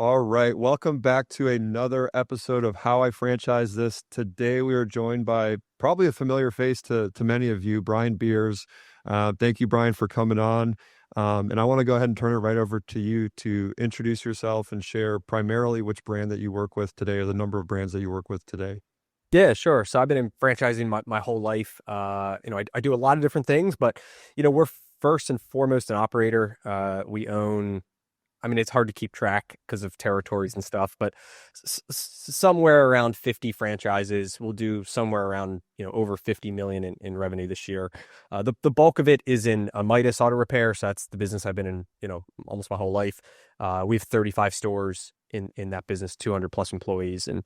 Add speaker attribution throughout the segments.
Speaker 1: All right, welcome back to another episode of How I Franchise This. Today we are joined by probably a familiar face to many of you, Brian Beers. Thank you, Brian, for coming on. And I want to go ahead and turn it right over to you to introduce yourself and share primarily which brand that you work with today or the number of brands that you work with today.
Speaker 2: Yeah, sure. So I've been in franchising my whole life. I do a lot of different things, but we're first and foremost an operator. We own, I mean, it's hard to keep track because of territories and stuff, but somewhere around 50 franchises. We'll do somewhere around, over 50 million in revenue this year. The bulk of it is in Midas auto repair. So that's the business I've been in, almost my whole life. We have 35 stores in that business, 200 plus employees, and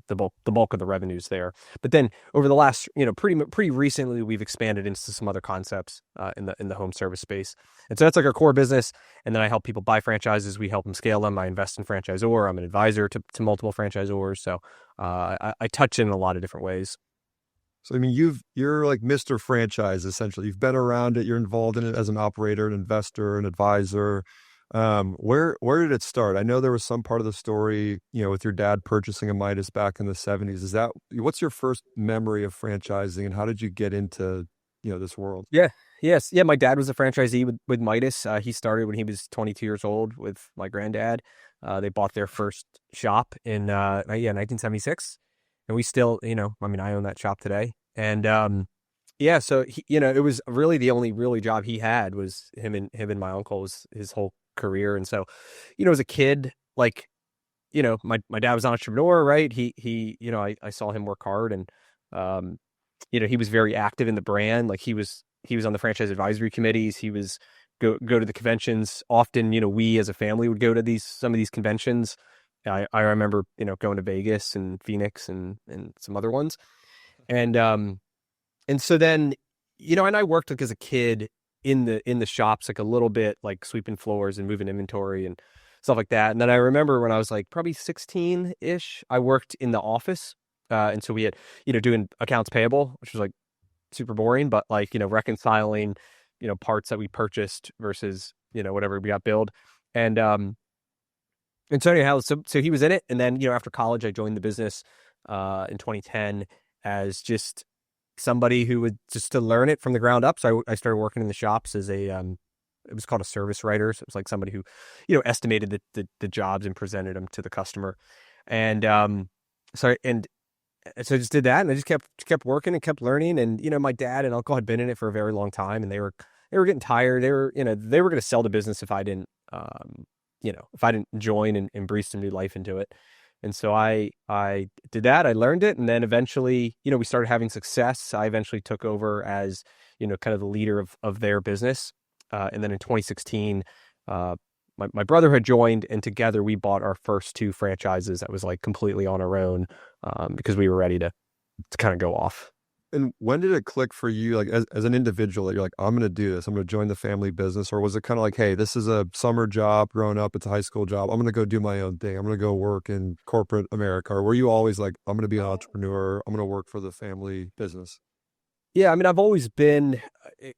Speaker 2: the bulk of the revenues there. But then over the last, pretty recently, we've expanded into some other concepts in the home service space. And so that's like our core business. And then I help people buy franchises. We help them scale them. I invest in franchisor. I'm an advisor to multiple franchisors. So I touch in a lot of different ways.
Speaker 1: So I mean, you're like Mr. Franchise essentially. You've been around it. You're involved in it as an operator, an investor, an advisor. Where did it start? I know there was some part of the story, with your dad purchasing a Midas back in the 70s. What's your first memory of franchising and how did you get into, this world?
Speaker 2: Yeah. Yes. Yeah. My dad was a franchisee with Midas. He started when he was 22 years old with my granddad. They bought their first shop in 1976. And we still, I own that shop today. And yeah, so it was really the only really job he had was him and my uncle was his whole career. And so, as a kid, like, my dad was an entrepreneur, right? I saw him work hard and, he was very active in the brand. Like he was on the franchise advisory committees. He was go to the conventions. Often, we as a family would go to some of these conventions. I remember, going to Vegas and Phoenix and some other ones. And so then, and I worked like as a kid in the shops, like a little bit, like sweeping floors and moving inventory and stuff like that. And then I remember when I was like probably 16-ish, I worked in the office. And so we had, doing accounts payable, which was like super boring, but like, reconciling, parts that we purchased versus, whatever we got billed. And so anyhow, so he was in it. And then, after college, I joined the business in 2010 as just somebody who would just to learn it from the ground up. So I started working in the shops as it was called a service writer. So it was like somebody who, estimated the jobs and presented them to the customer. And so I just did that and I just kept working and kept learning. And, my dad and uncle had been in it for a very long time and they were getting tired. They were going to sell the business if I didn't, if I didn't join and breathe some new life into it. And so I did that. I learned it. And then eventually, we started having success. I eventually took over as, kind of the leader of their business. And then in 2016, my brother had joined and together we bought our first two franchises that was like completely on our own because we were ready to kind of go off.
Speaker 1: And when did it click for you, like as an individual, that you're like, I'm going to do this, I'm going to join the family business? Or was it kind of like, hey, this is a summer job growing up, it's a high school job, I'm going to go do my own thing, I'm going to go work in corporate America? Or were you always like, I'm going to be an entrepreneur, I'm going to work for the family business?
Speaker 2: Yeah, I mean, I've always been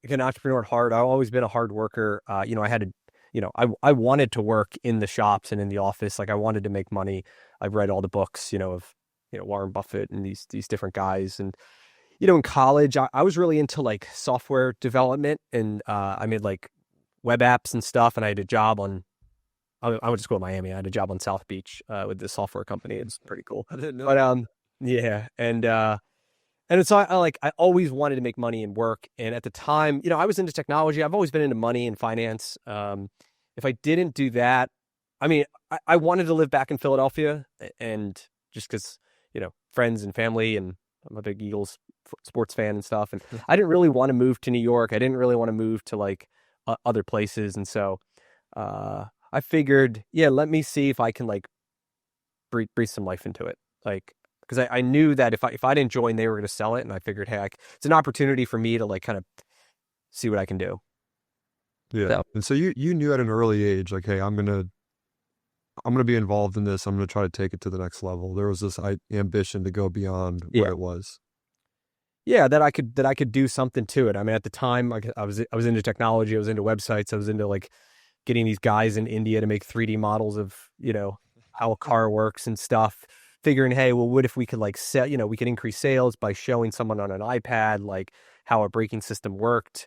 Speaker 2: an entrepreneur at heart. I've always been a hard worker. I had to, I wanted to work in the shops and in the office. Like I wanted to make money. I've read all the books, of, Warren Buffett and these different guys. And, in college, I was really into like software development and I made like web apps and stuff. And I had a job I went to school in Miami. I had a job on South Beach with this software company. It's pretty cool.
Speaker 1: I didn't know
Speaker 2: But
Speaker 1: that.
Speaker 2: yeah. And so I always wanted to make money and work. And at the time, I was into technology. I've always been into money and finance. If I didn't do that, I mean, I wanted to live back in Philadelphia and just because, friends and family and I'm a big Eagles sports fan and stuff. And I didn't really want to move to New York. I didn't really want to move to like other places. And so I figured, yeah, let me see if I can like breathe some life into it. Like, because I knew that if I didn't join, they were going to sell it. And I figured, hey, it's an opportunity for me to like kind of see what I can do.
Speaker 1: Yeah.
Speaker 2: So,
Speaker 1: And so you knew at an early age, like, hey, I'm gonna be involved in this. I'm gonna try to take it to the next level. There was this ambition to go beyond what
Speaker 2: yeah.
Speaker 1: it was.
Speaker 2: Yeah, that I could do something to it. I mean, at the time, like I was into technology, I was into websites, I was into like getting these guys in India to make 3D models of, how a car works and stuff, figuring, hey, well, what if we could like sell, we could increase sales by showing someone on an iPad, like how a braking system worked.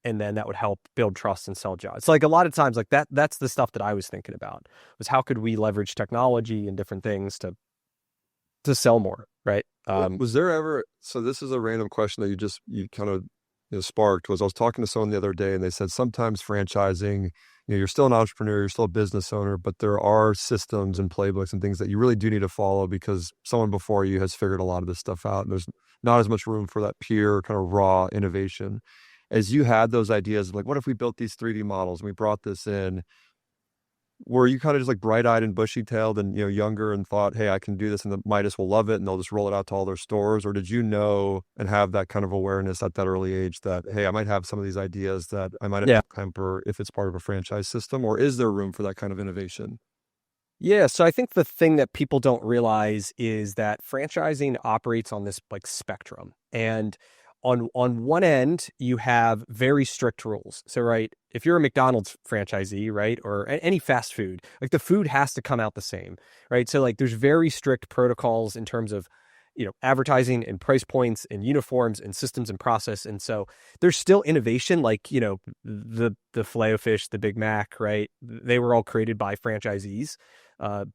Speaker 2: And then that would help build trust and sell jobs. It's like a lot of times like that's the stuff that I was thinking about, was how could we leverage technology and different things to sell more, right?
Speaker 1: Was there ever, so this is a random question that you kind of sparked, was I was talking to someone the other day and they said sometimes franchising, you're still an entrepreneur, you're still a business owner, but there are systems and playbooks and things that you really do need to follow because someone before you has figured a lot of this stuff out. And there's not as much room for that pure kind of raw innovation. As you had those ideas, like, what if we built these 3D models and we brought this in? Were you kind of just like bright-eyed and bushy-tailed and younger and thought, hey, I can do this and the Midas will love it and they'll just roll it out to all their stores? Or did you know and have that kind of awareness at that early age that, hey, I might have some of these ideas that I might have
Speaker 2: Yeah.
Speaker 1: to temper if it's part of a franchise system? Or is there room for that kind of innovation?
Speaker 2: Yeah, so I think the thing that people don't realize is that franchising operates on this like spectrum. And on one end, you have very strict rules. So, right, if you're a McDonald's franchisee, right, or any fast food, like the food has to come out the same, right? So like there's very strict protocols in terms of, advertising and price points and uniforms and systems and process. And so there's still innovation, like, the Filet-O-Fish, the Big Mac, right? They were all created by franchisees. Uh,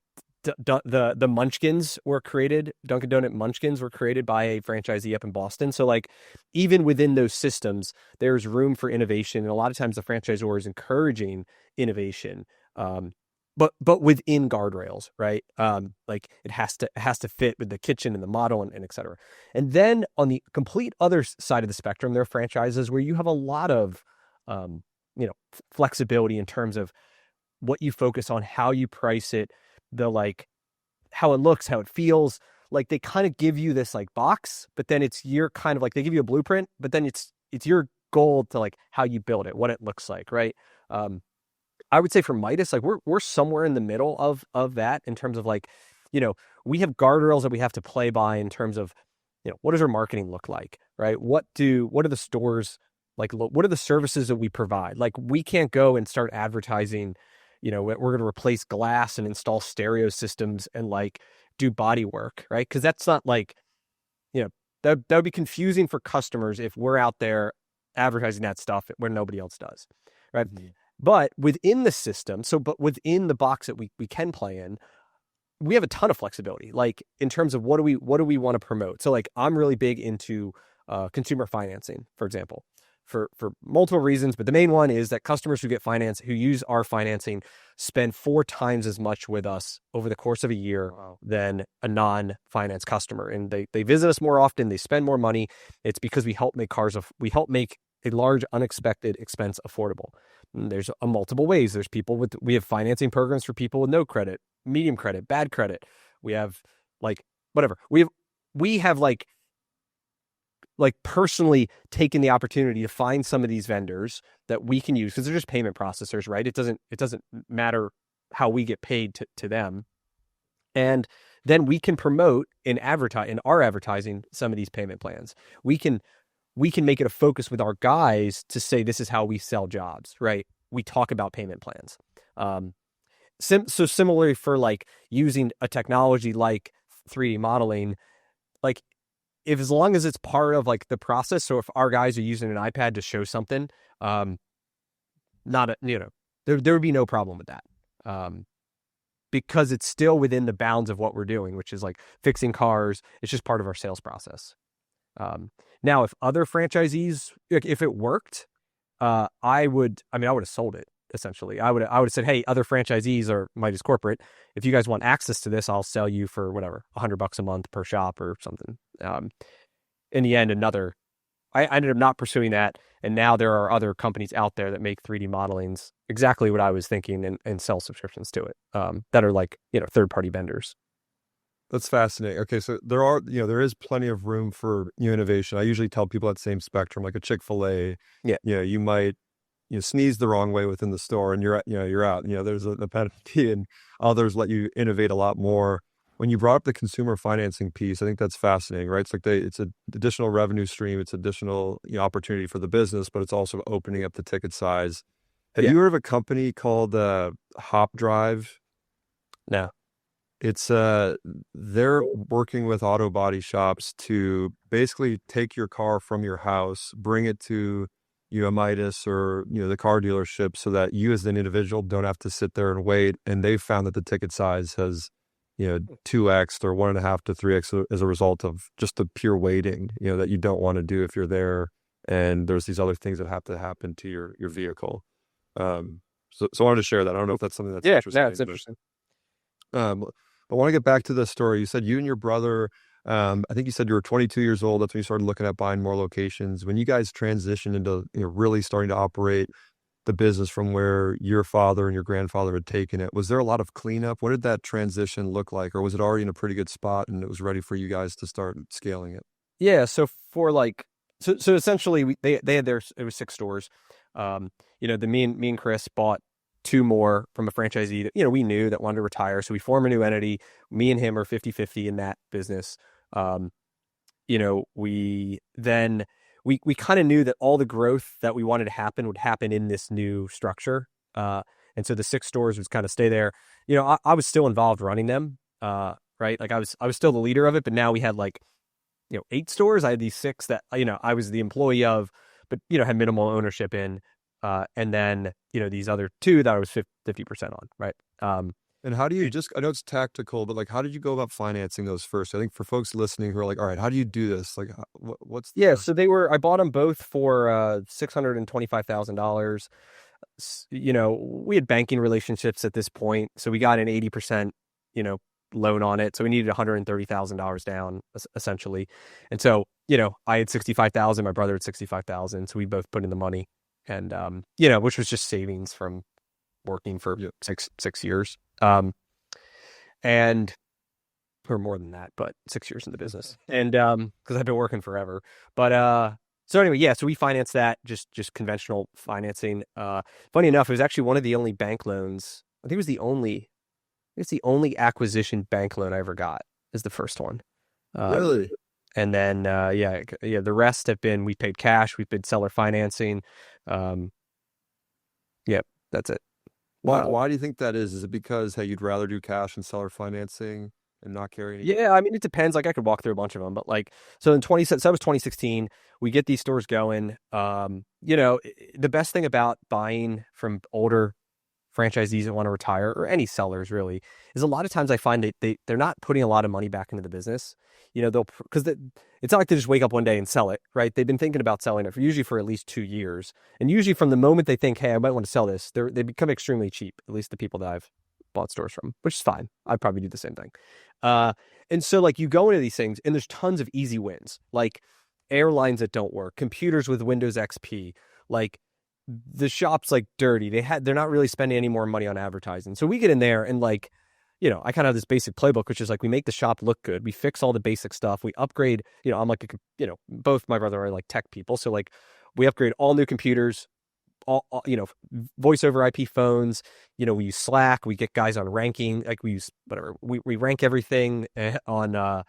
Speaker 2: the Munchkins were created, Dunkin' Donut Munchkins were created by a franchisee up in Boston. So like even within those systems, there's room for innovation. And a lot of times the franchisor is encouraging innovation. But within guardrails, right? Like it has to fit with the kitchen and the model and et cetera. And then on the complete other side of the spectrum, there are franchises where you have a lot of, flexibility in terms of what you focus on, how you price it, the like how it looks, how it feels. Like they kind of give you this like box, but then it's your kind of like they give you a blueprint, but then it's your goal to like how you build it, what it looks like, right? I would say for Midas, like we're somewhere in the middle of that in terms of like, we have guardrails that we have to play by in terms of, what does our marketing look like, right? What are the stores like? What are the services that we provide? Like we can't go and start advertising, we're going to replace glass and install stereo systems and like do body work, right? Because that's not like, that would be confusing for customers if we're out there advertising that stuff where nobody else does, right? Mm-hmm. But within the system, but within the box that we can play in, we have a ton of flexibility. Like in terms of what do we want to promote? So like I'm really big into consumer financing, for example, for multiple reasons. But the main one is that customers who use our financing spend 4 times as much with us over the course of a year than a non-finance customer. And they visit us more often. They spend more money. It's because we help make a large unexpected expense affordable. And there's multiple ways. There's we have financing programs for people with no credit, medium credit, bad credit. We have like whatever. We have like personally taken the opportunity to find some of these vendors that we can use because they're just payment processors, right? It doesn't matter how we get paid to them. And then we can promote in our advertising some of these payment plans. We can make it a focus with our guys to say, this is how we sell jobs, right? We talk about payment plans. So similarly for like using a technology like 3D modeling, like as long as it's part of like the process. So if our guys are using an iPad to show something, there would be no problem with that. Because it's still within the bounds of what we're doing, which is like fixing cars. It's just part of our sales process. Now, if other franchisees, if it worked, I would have sold it. Essentially, I would have said, hey, other franchisees or Midas corporate, if you guys want access to this, I'll sell you for whatever, $100 a month per shop or something. In the end, I ended up not pursuing that. And now there are other companies out there that make 3D modelings exactly what I was thinking and sell subscriptions to it, that are like, third-party vendors.
Speaker 1: That's fascinating. Okay, so there is plenty of room for innovation. I usually tell people that same spectrum, like a Chick-fil-A.
Speaker 2: Yeah.
Speaker 1: You might sneeze the wrong way within the store, and you're out. There's a penalty, and others let you innovate a lot more. When you brought up the consumer financing piece, I think that's fascinating, right? It's like it's an additional revenue stream, it's additional opportunity for the business, but it's also opening up the ticket size. Have
Speaker 2: Yeah.
Speaker 1: you heard of a company called Hop Drive?
Speaker 2: No.
Speaker 1: It's they're working with auto body shops to basically take your car from your house, bring it to a Midas or the car dealership so that you as an individual don't have to sit there and wait. And they've found that the ticket size has 2x or 1.5 to 3x as a result of just the pure waiting, that you don't want to do if you're there. And there's these other things that have to happen to your vehicle. So I wanted to share that. I don't know if that's something that's
Speaker 2: Yeah. No, it's
Speaker 1: interesting, but
Speaker 2: interesting.
Speaker 1: um, I want to get back to the story. You said you and your brother, I think you said you were 22 years old. That's when you started looking at buying more locations. When you guys transitioned into really starting to operate the business from where your father and your grandfather had taken it, was there a lot of cleanup? What did that transition look like? Or was it already in a pretty good spot and it was ready for you guys to start scaling it?
Speaker 2: Yeah. So for like, so essentially, they had their it was 6 stores. Um, the me and Chris bought two more from a franchisee that we knew that wanted to retire. So we form a new entity. Me and him are 50-50 in that business. Um, we then we kind of knew that all the growth that we wanted to happen would happen in this new structure. And so the 6 stores would kind of stay there. I was still involved running them. Right. Like I was still the leader of it, but now we had like 8 stores. I had these 6 that I was the employee of, but had minimal ownership in. And then these other 2 that I was 50% on. Right.
Speaker 1: And how do you just, I know it's tactical, but like, how did you go about financing those first? I think for folks listening who are like, all right, how do you do this? Like, what's
Speaker 2: Yeah,
Speaker 1: the,
Speaker 2: so I bought them both for $625,000. We had banking relationships at this point, so we got an 80%, loan on it. So we needed $130,000 down essentially. And so, I had 65,000, my brother had 65,000, so we both put in the money. And which was just savings from working for
Speaker 1: yeah.
Speaker 2: six years. And or more than that, but 6 years in the business. And because I've been working forever. But so anyway, yeah, so we financed that, just conventional financing. Funny enough, it was actually one of the only bank loans. I think it was the only acquisition bank loan I ever got is the first one. Um,
Speaker 1: Really?
Speaker 2: and then yeah, the rest have been we paid cash, we paid seller financing. Um, yep, that's it.
Speaker 1: Why do you think that is? Is it because, hey, you'd rather do cash and seller financing and not carry any?
Speaker 2: Yeah, I mean, it depends. Like, I could walk through a bunch of them, but like, so in 20, so that was 2016. We get these stores going. The best thing about buying from older franchisees that want to retire, or any sellers really, is a lot of times I find that they're not putting a lot of money back into the business. Because it's not like they just wake up one day and sell it, right? They've been thinking about selling it usually for at least 2 years, and usually from the moment they think, hey, I might want to sell this, they become extremely cheap. At least the people that I've bought stores from, which is fine. I'd probably do the same thing. Uh, and so like you go into these things and there's tons of easy wins, like airlines that don't work, computers with Windows XP, like the shop's like dirty. They're not really spending any more money on advertising. So we get in there and like, I kind of have this basic playbook, which is like we make the shop look good. We fix all the basic stuff. We upgrade, I'm like, both my brother are like tech people. So like we upgrade all new computers, all voice over IP phones. We use Slack. We get guys on ranking. Like we use whatever. We rank everything on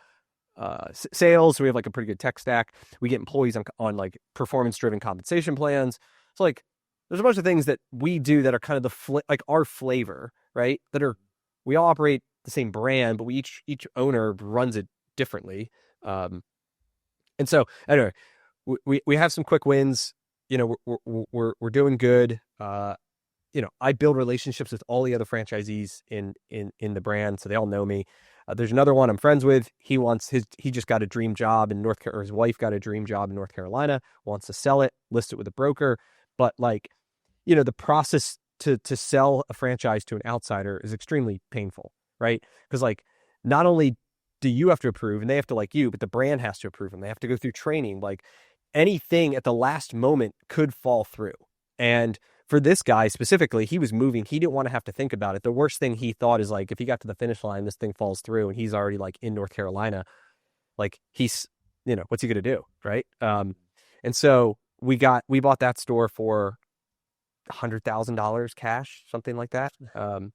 Speaker 2: sales. So we have like a pretty good tech stack. We get employees on like performance driven compensation plans. So like there's a bunch of things that we do that are kind of like our flavor, right? That are we all operate the same brand, but each owner runs it differently. And so anyway, we have some quick wins. We're doing good. I build relationships with all the other franchisees in the brand, so they all know me. There's another one I'm friends with. He just got a dream job in North Carolina, or his wife got a dream job in North Carolina, wants to sell it, list it with a broker. But like, the process to sell a franchise to an outsider is extremely painful, right? Because like, not only do you have to approve and they have to like you, but the brand has to approve and they have to go through training. Like anything at the last moment could fall through. And for this guy specifically, he was moving. He didn't want to have to think about it. The worst thing he thought is like, if he got to the finish line, this thing falls through and he's already like in North Carolina, like he's, what's he going to do? Right. And so we bought that store for $100,000 cash, something like that. And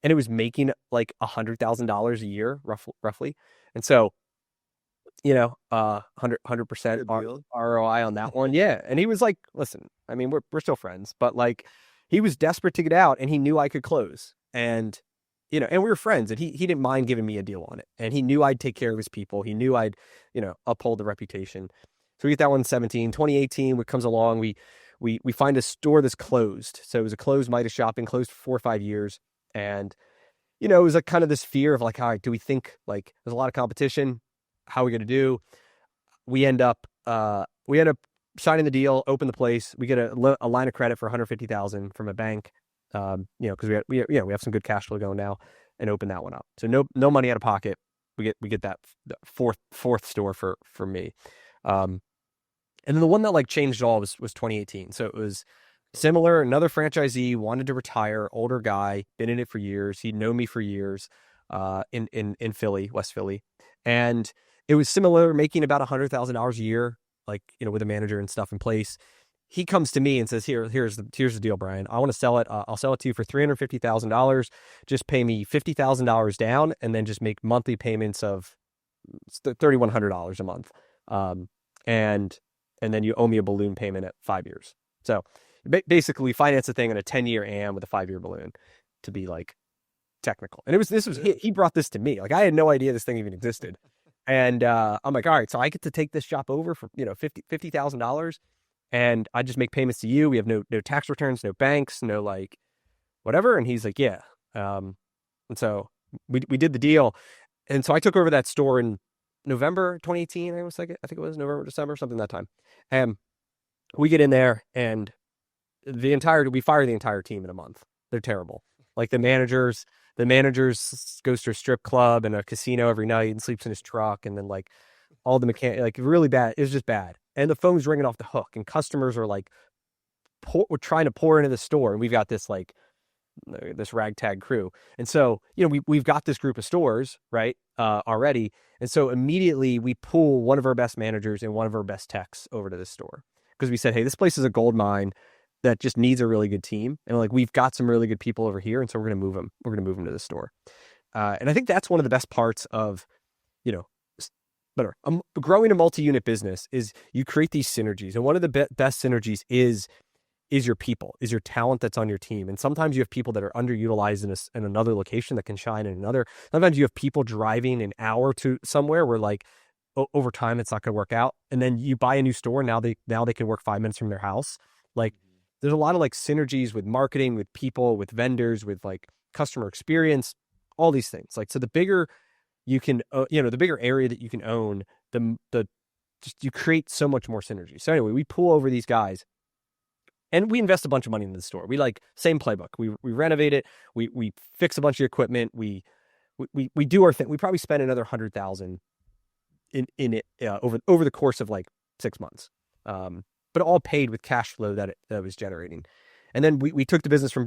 Speaker 2: it was making like $100,000 a year, roughly. And so, 100% ROI on that one. Yeah. And he was like, listen, I mean, we're still friends, but like, he was desperate to get out, and he knew I could close. And and we were friends, and he didn't mind giving me a deal on it. And he knew I'd take care of his people. He knew I'd, uphold the reputation. So we get that one in 17. 2018, what comes along, we find a store that's closed. So it was a closed Midas shop, been closed for 4 or 5 years. And, it was like kind of this fear of like, all right, do we think like there's a lot of competition? How are we going to do? We end up signing the deal, open the place. We get a line of credit for 150,000 from a bank. Because we have some good cash flow going now, and open that one up. So no money out of pocket. We get that fourth store for me. And then the one that like changed it all was 2018. So it was similar. Another franchisee wanted to retire, older guy, been in it for years. He'd known me for years, in Philly, West Philly, and it was similar, making about $100,000 a year, like with a manager and stuff in place. He comes to me and says, here's the deal, Brian. I want to sell it. I'll sell it to you for $350,000. Just pay me $50,000 down, and then just make monthly payments of $3,100 a month. And then you owe me a balloon payment at 5 years. So basically, finance a thing in a 10-year AM with a 5-year balloon, to be like technical. And he brought this to me. Like, I had no idea this thing even existed. And I'm like, all right, so I get to take this shop over for $50,000. And I just make payments to you. We have no tax returns, no banks, no like whatever. And he's like, yeah. And so we did the deal. And so I took over that store in November 2018. I think it was November, December, something that time. And we get in there, and we fire the entire team in a month. They're terrible. Like the managers goes to a strip club and a casino every night and sleeps in his truck. And then like all the mechanic, like really bad. It was just bad. And the phone's ringing off the hook, and customers are like, we're trying to pour into the store. And we've got this like this ragtag crew. And so, we've got this group of stores, right, already. And so immediately we pull one of our best managers and one of our best techs over to this store, because we said, hey, this place is a gold mine that just needs a really good team. And like, we've got some really good people over here. And so we're going to move them. We're going to move them to the store. And I think that's one of the best parts of, growing a multi-unit business is you create these synergies. And one of the best synergies is your people, is your talent that's on your team. And sometimes you have people that are underutilized in another location that can shine in another. Sometimes you have people driving an hour to somewhere where like over time it's not going to work out. And then you buy a new store, and now they can work 5 minutes from their house. Like, there's a lot of like synergies with marketing, with people, with vendors, with like customer experience, all these things. Like, so the bigger you can, the bigger area that you can own, just you create so much more synergy. So anyway, we pull over these guys, and we invest a bunch of money in the store. We like same playbook. We renovate it. We fix a bunch of equipment. We do our thing. We probably spend another $100,000 in it over the course of like 6 months. But all paid with cash flow that it was generating. And then we took the business from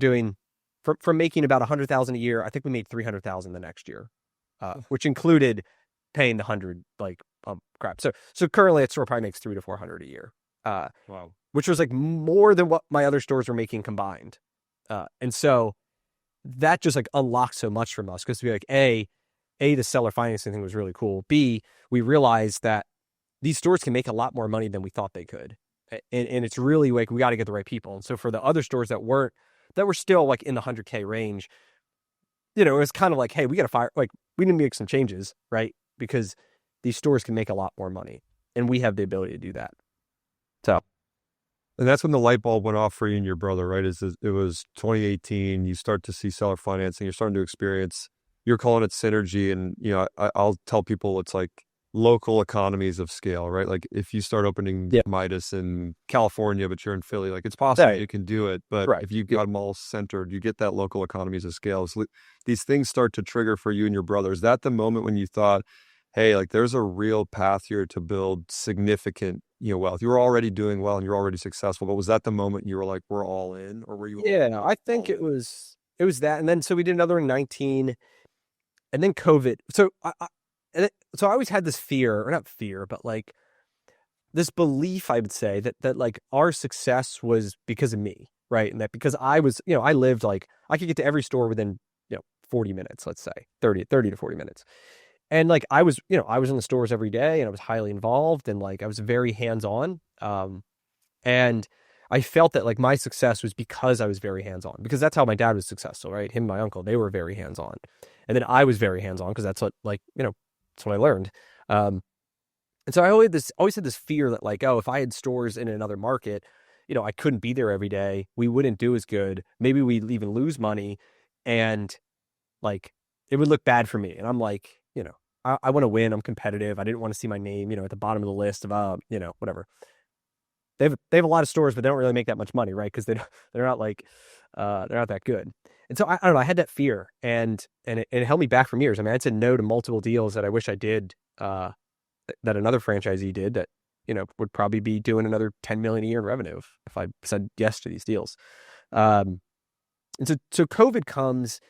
Speaker 2: making about $100,000 a year. I think we made $300,000 the next year, which included paying the 100 like crap. So currently that store probably makes $300 to $400 a year.
Speaker 1: Wow.
Speaker 2: Which was like more than what my other stores were making combined. And so that just like unlocked so much from us, because we like, A, the seller financing thing was really cool. B, we realized that these stores can make a lot more money than we thought they could. And it's really like, we got to get the right people. And so for the other stores that were still like in the 100K range, it was kind of like, hey, we got to fire, like we need to make some changes, right? Because these stores can make a lot more money, and we have the ability to do that. So.
Speaker 1: And that's when the light bulb went off for you and your brother, right? It was 2018. You start to see seller financing. You're starting to experience, you're calling it synergy. And, I'll tell people it's like local economies of scale, right? Like if you start opening Midas in California, but you're in Philly, like it's possible you can do it. But if you got them all centered, you get that local economies of scale. So these things start to trigger for you and your brother. Is that the moment when you thought, hey, like there's a real path here to build significant, wealth? You were already doing well and you're already successful, but was that the moment you were like, we're all in, or were you?
Speaker 2: Yeah, I think it was that. And then, so we did another in 19, and then COVID. So so I always had this fear, or not fear, but like this belief, I would say that like our success was because of me, right? And that because I was, I lived like, I could get to every store within, 40 minutes, let's say 30 to 40 minutes. And like, I was in the stores every day, and I was highly involved, and like, I was very hands-on. And I felt that like my success was because I was very hands-on, because that's how my dad was successful, right? Him and my uncle, they were very hands-on. And then I was very hands-on because that's what, like, that's what I learned. Um, and so I always had this fear that like, oh, if I had stores in another market, I couldn't be there every day. We wouldn't do as good. Maybe we'd even lose money, and like it would look bad for me. And I'm like, I want to win. I'm competitive. I didn't want to see my name, at the bottom of the list of whatever. They have a lot of stores, but they don't really make that much money, right? Because they're not like they're not that good. And so I don't know. I had that fear, and it held me back from years. I mean, I said no to multiple deals that I wish I did. That another franchisee did that, would probably be doing another 10 million a year in revenue if I said yes to these deals. And so COVID comes,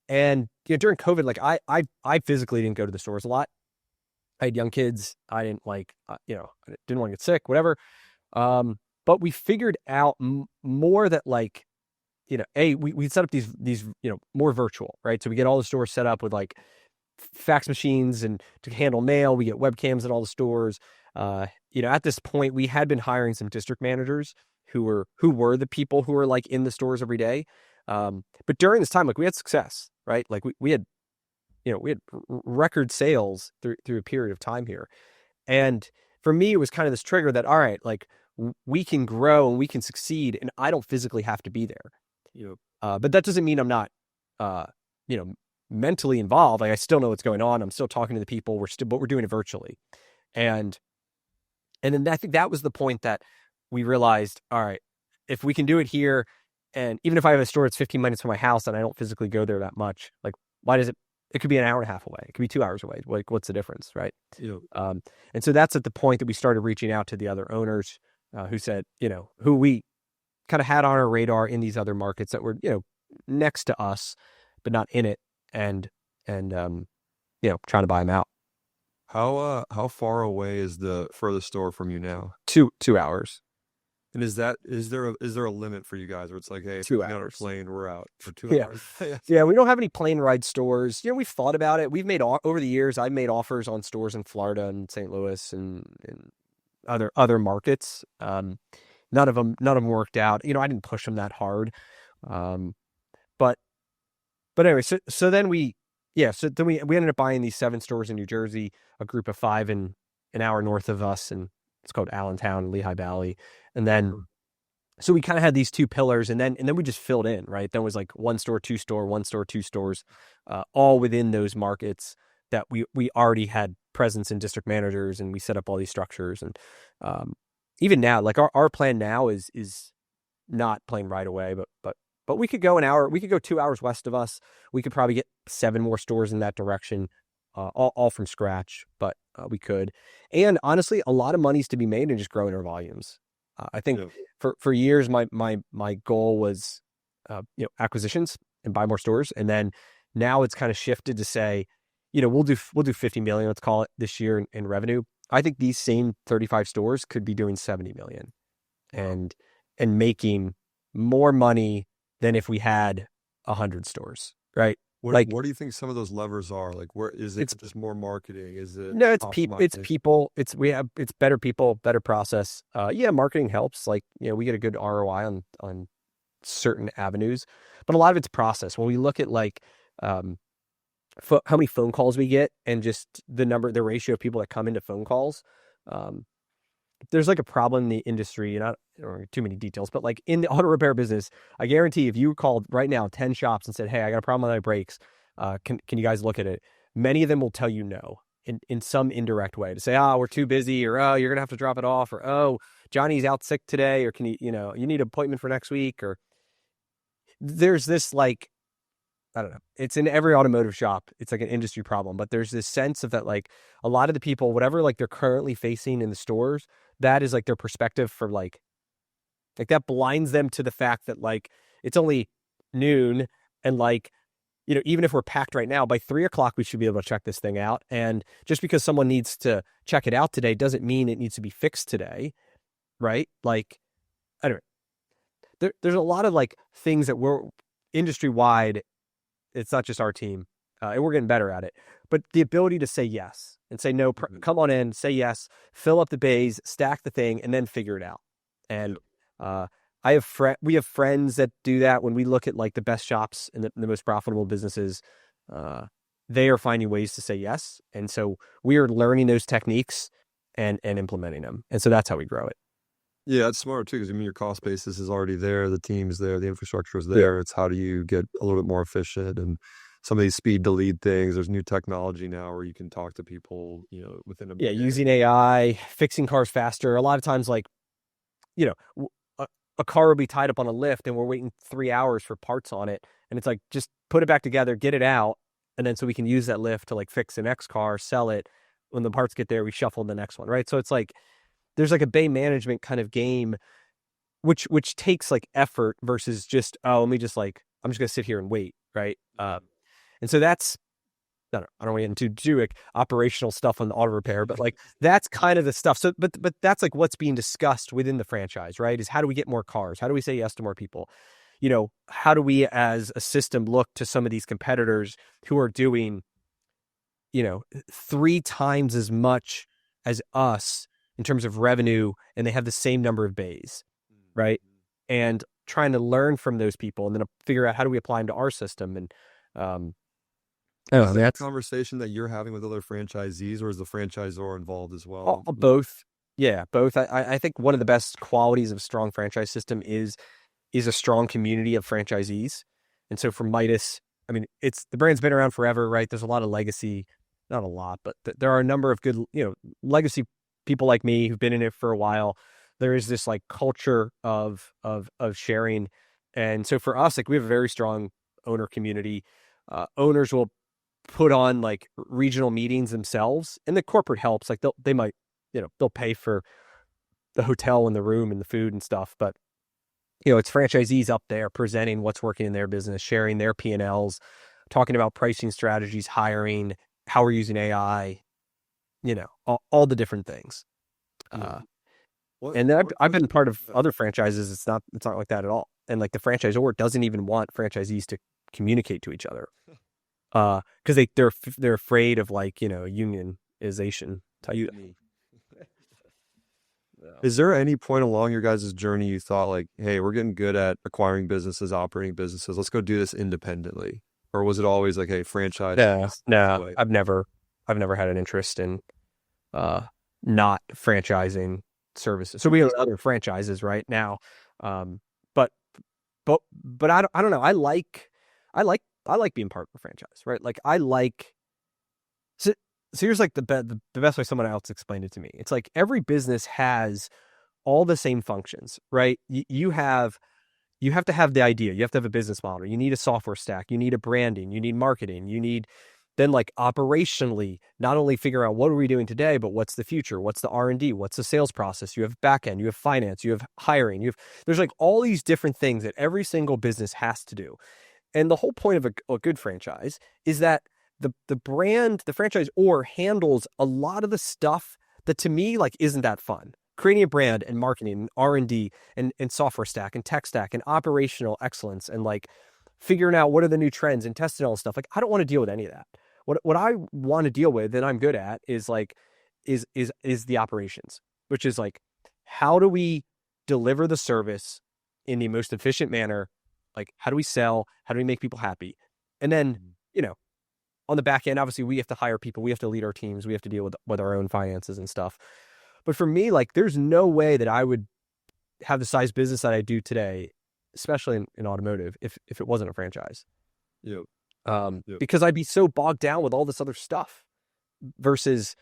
Speaker 2: and during COVID, like I physically didn't go to the stores a lot. I had young kids. I didn't I didn't want to get sick, whatever. But we figured out more that like, we set up these, more virtual, right? So we get all the stores set up with like fax machines and to handle mail. We get webcams in all the stores. At this point we had been hiring some district managers who were the people who were like in the stores every day. But during this time, like we had success, right? Like we had, we had record sales through a period of time here. And for me, it was kind of this trigger that, all right, like we can grow and we can succeed, and I don't physically have to be there. But that doesn't mean I'm not, mentally involved. Like I still know what's going on. I'm still talking to the people. But we're doing it virtually. And then I think that was the point that we realized, all right, if we can do it here, and even if I have a store that's 15 minutes from my house and I don't physically go there that much, like why does it could be an hour and a half away. It could be 2 hours away. Like what's the difference, right?
Speaker 1: Yeah.
Speaker 2: And so that's at the point that we started reaching out to the other owners who said, who we kind of had on our radar in these other markets that were, next to us, but not in it, and trying to buy them out.
Speaker 1: How far away is the furthest store from you now?
Speaker 2: 2 hours.
Speaker 1: And is there a limit for you guys where it's like, hey, if we
Speaker 2: 2
Speaker 1: get on a
Speaker 2: hours.
Speaker 1: plane, we're out for 2
Speaker 2: Yeah.
Speaker 1: hours?
Speaker 2: Yeah, we don't have any plane ride stores. We've thought about it. We've made over the years, I've made offers on stores in Florida and St. Louis and other markets. None of them worked out. I didn't push them that hard. But anyway, so then we ended up buying these 7 stores in New Jersey, a group of 5 in an hour north of us, and it's called Allentown, Lehigh Valley. And then, so we kind of had these 2 pillars, and then we just filled in, right? Then it was like 1 store, 2 store, 1 store, 2 stores, all within those markets that we already had presence in district managers, and we set up all these structures. And even now, like our plan now is not plane right away, but we could go an hour, we could go 2 hours west of us. We could probably get 7 more stores in that direction, all from scratch, but we could. And honestly, a lot of money's to be made in just growing our volumes. I think for years, my goal was, acquisitions and buy more stores. And then now it's kind of shifted to say, we'll do 50 million, let's call it, this year in revenue. I think these same 35 stores could be doing 70 million and making more money than if we had 100 stores, right?
Speaker 1: What do you think some of those levers are? Like, where is it? Just more marketing? Is it?
Speaker 2: No, it's people. It's better people, better process. Marketing helps. Like, we get a good ROI on certain avenues, but a lot of it's process. When we look at like, how many phone calls we get and just the ratio of people that come into phone calls, there's like a problem in the industry, and I don't know too many details, but like in the auto repair business, I guarantee if you called right now 10 shops and said, hey, I got a problem with my brakes, can you guys look at it? Many of them will tell you no in some indirect way, to say, oh, we're too busy, or oh, you're gonna have to drop it off, or oh, Johnny's out sick today, or can you need an appointment for next week, or there's this like, I don't know. It's in every automotive shop. It's like an industry problem, but there's this sense of that, like a lot of the people, whatever like they're currently facing in the stores, that is like their perspective for like that blinds them to the fact that like it's only noon, and like, even if we're packed right now, by 3:00 we should be able to check this thing out. And just because someone needs to check it out today doesn't mean it needs to be fixed today, right? Like, I don't know. There's a lot of like things that we're industry wide. It's not just our team, and we're getting better at it. But the ability to say yes and say no, come on in, say yes, fill up the bays, stack the thing, and then figure it out. And we have friends that do that. When we look at like the best shops and the most profitable businesses, uh, they are finding ways to say yes. And so we are learning those techniques and implementing them. And so that's how we grow it.
Speaker 1: Yeah, it's smart too, because I mean your cost basis is already there, the team's there, the infrastructure is
Speaker 2: Yeah.
Speaker 1: there. It's how do you get a little bit more efficient and some of these speed to lead things. There's new technology now where you can talk to people, within a
Speaker 2: Yeah.
Speaker 1: day.
Speaker 2: Using AI, fixing cars faster. A lot of times, like, you know, a car will be tied up on a lift and we're waiting 3 hours for parts on it. And it's like, just put it back together, get it out. And then so we can use that lift to like fix the next car, sell it. When the parts get there, we shuffle the next one. Right. So it's like, there's like a bay management kind of game, which takes like effort versus just, let me just like, I'm just going to sit here and wait. Right. And so that's, I don't want to get into too like operational stuff on the auto repair, but like that's kind of the stuff. So, but that's like what's being discussed within the franchise, right? Is how do we get more cars? How do we say yes to more people? How do we as a system look to some of these competitors who are doing, 3 times as much as us in terms of revenue, and they have the same number of bays, right? And trying to learn from those people and then figure out how do we apply them to our system. And,
Speaker 1: Is that a
Speaker 2: that's
Speaker 1: conversation that you're having with other franchisees, or is the franchisor involved as well?
Speaker 2: both. Yeah, both. I think one of the best qualities of a strong franchise system is a strong community of franchisees. And so for Midas, I mean, it's the brand's been around forever, right? There's a lot of legacy, not a lot, but there are a number of good, legacy people like me who've been in it for a while. There is this like culture of sharing. And so for us, like we have a very strong owner community. Owners will put on like regional meetings themselves, and the corporate helps. Like they might, they'll pay for the hotel and the room and the food and stuff, but it's franchisees up there presenting what's working in their business, sharing their P&Ls, talking about pricing strategies, hiring, how we're using AI, all the different things.
Speaker 1: Yeah.
Speaker 2: And then
Speaker 1: What
Speaker 2: I've been part of
Speaker 1: yeah.
Speaker 2: other franchises. It's not like that at all. And like the franchisor doesn't even want franchisees to communicate to each other. Because they're afraid of like, unionization type.
Speaker 1: Mutiny. Is there any point along your guys' journey you thought like, hey, we're getting good at acquiring businesses, operating businesses. Let's go do this independently? Or was it always like, hey, franchise
Speaker 2: No,
Speaker 1: is the
Speaker 2: no,
Speaker 1: way?
Speaker 2: I've never had an interest in uh not franchising services. So we have other franchises right now. But I don't know. I like being part of a franchise, right? Like I like so, so here's like the best way someone else explained it to me. It's like every business has all the same functions, right? You have to have the idea. You have to have a business model. You need a software stack. You need a branding. You need marketing. You need then like operationally, not only figure out what are we doing today, but what's the future? What's the R&D? What's the sales process? You have backend, you have finance, you have hiring, there's like all these different things that every single business has to do. And the whole point of a good franchise is that the brand, the franchisor handles a lot of the stuff that to me like isn't that fun. Creating a brand and marketing and R&D and software stack and tech stack and operational excellence and like figuring out what are the new trends and testing all this stuff. Like I don't want to deal with any of that. What I want to deal with that I'm good at is like is the operations, which is like how do we deliver the service in the most efficient manner? Like how do we sell? How do we make people happy? And then, on the back end, obviously we have to hire people, we have to lead our teams, we have to deal with our own finances and stuff. But for me, like there's no way that I would have the size business that I do today, especially in automotive, if it wasn't a franchise.
Speaker 1: Yep. Yep.
Speaker 2: Because I'd be so bogged down with all this other stuff versus,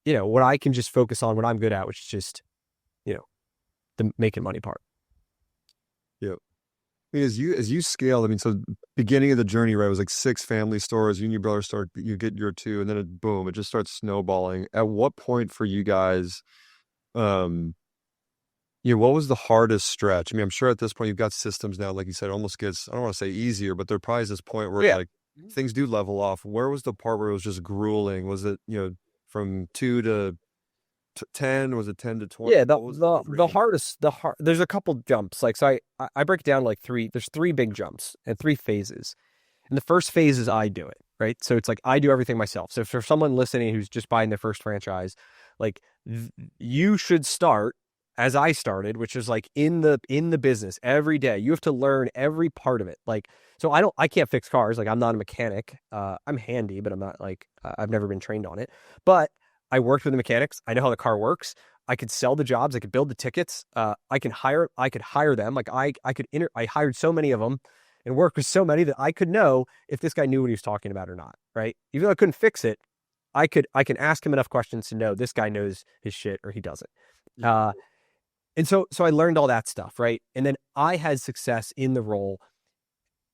Speaker 2: what I can just focus on what I'm good at, which is just, the making money part.
Speaker 1: Yep. I mean, as you scale, I mean, so beginning of the journey, right, was like 6 family stores. You and your brother start, you get your two, and then boom, it just starts snowballing. At what point for you guys, um, what was the hardest stretch? I mean, I'm sure at this point you've got systems now, like you said, it almost gets, I don't want to say easier, but there probably is this point where
Speaker 2: Yeah.
Speaker 1: like things do level off. Where was the part where it was just grueling? Was it, from 2 to 10? Was it 10 to 20?
Speaker 2: Yeah, the
Speaker 1: What was the
Speaker 2: the the
Speaker 1: friction?
Speaker 2: hardest there's a couple jumps. Like so I break it down like three. There's three big jumps and three phases. And the first phase is I do it, right? So it's like I do everything myself. So for someone listening who's just buying their first franchise, like you should start as I started, which is like in the business every day, you have to learn every part of it. Like, so I can't fix cars. Like, I'm not a mechanic. I'm handy, but I'm not like, I've never been trained on it. But I worked with the mechanics. I know how the car works. I could sell the jobs. I could build the tickets. I could hire them. Like I hired so many of them and worked with so many that I could know if this guy knew what he was talking about or not. Right. Even though I couldn't fix it, I can ask him enough questions to know this guy knows his shit or he doesn't.
Speaker 1: Yeah.
Speaker 2: Uh, and so I learned all that stuff, right? And then I had success in the role,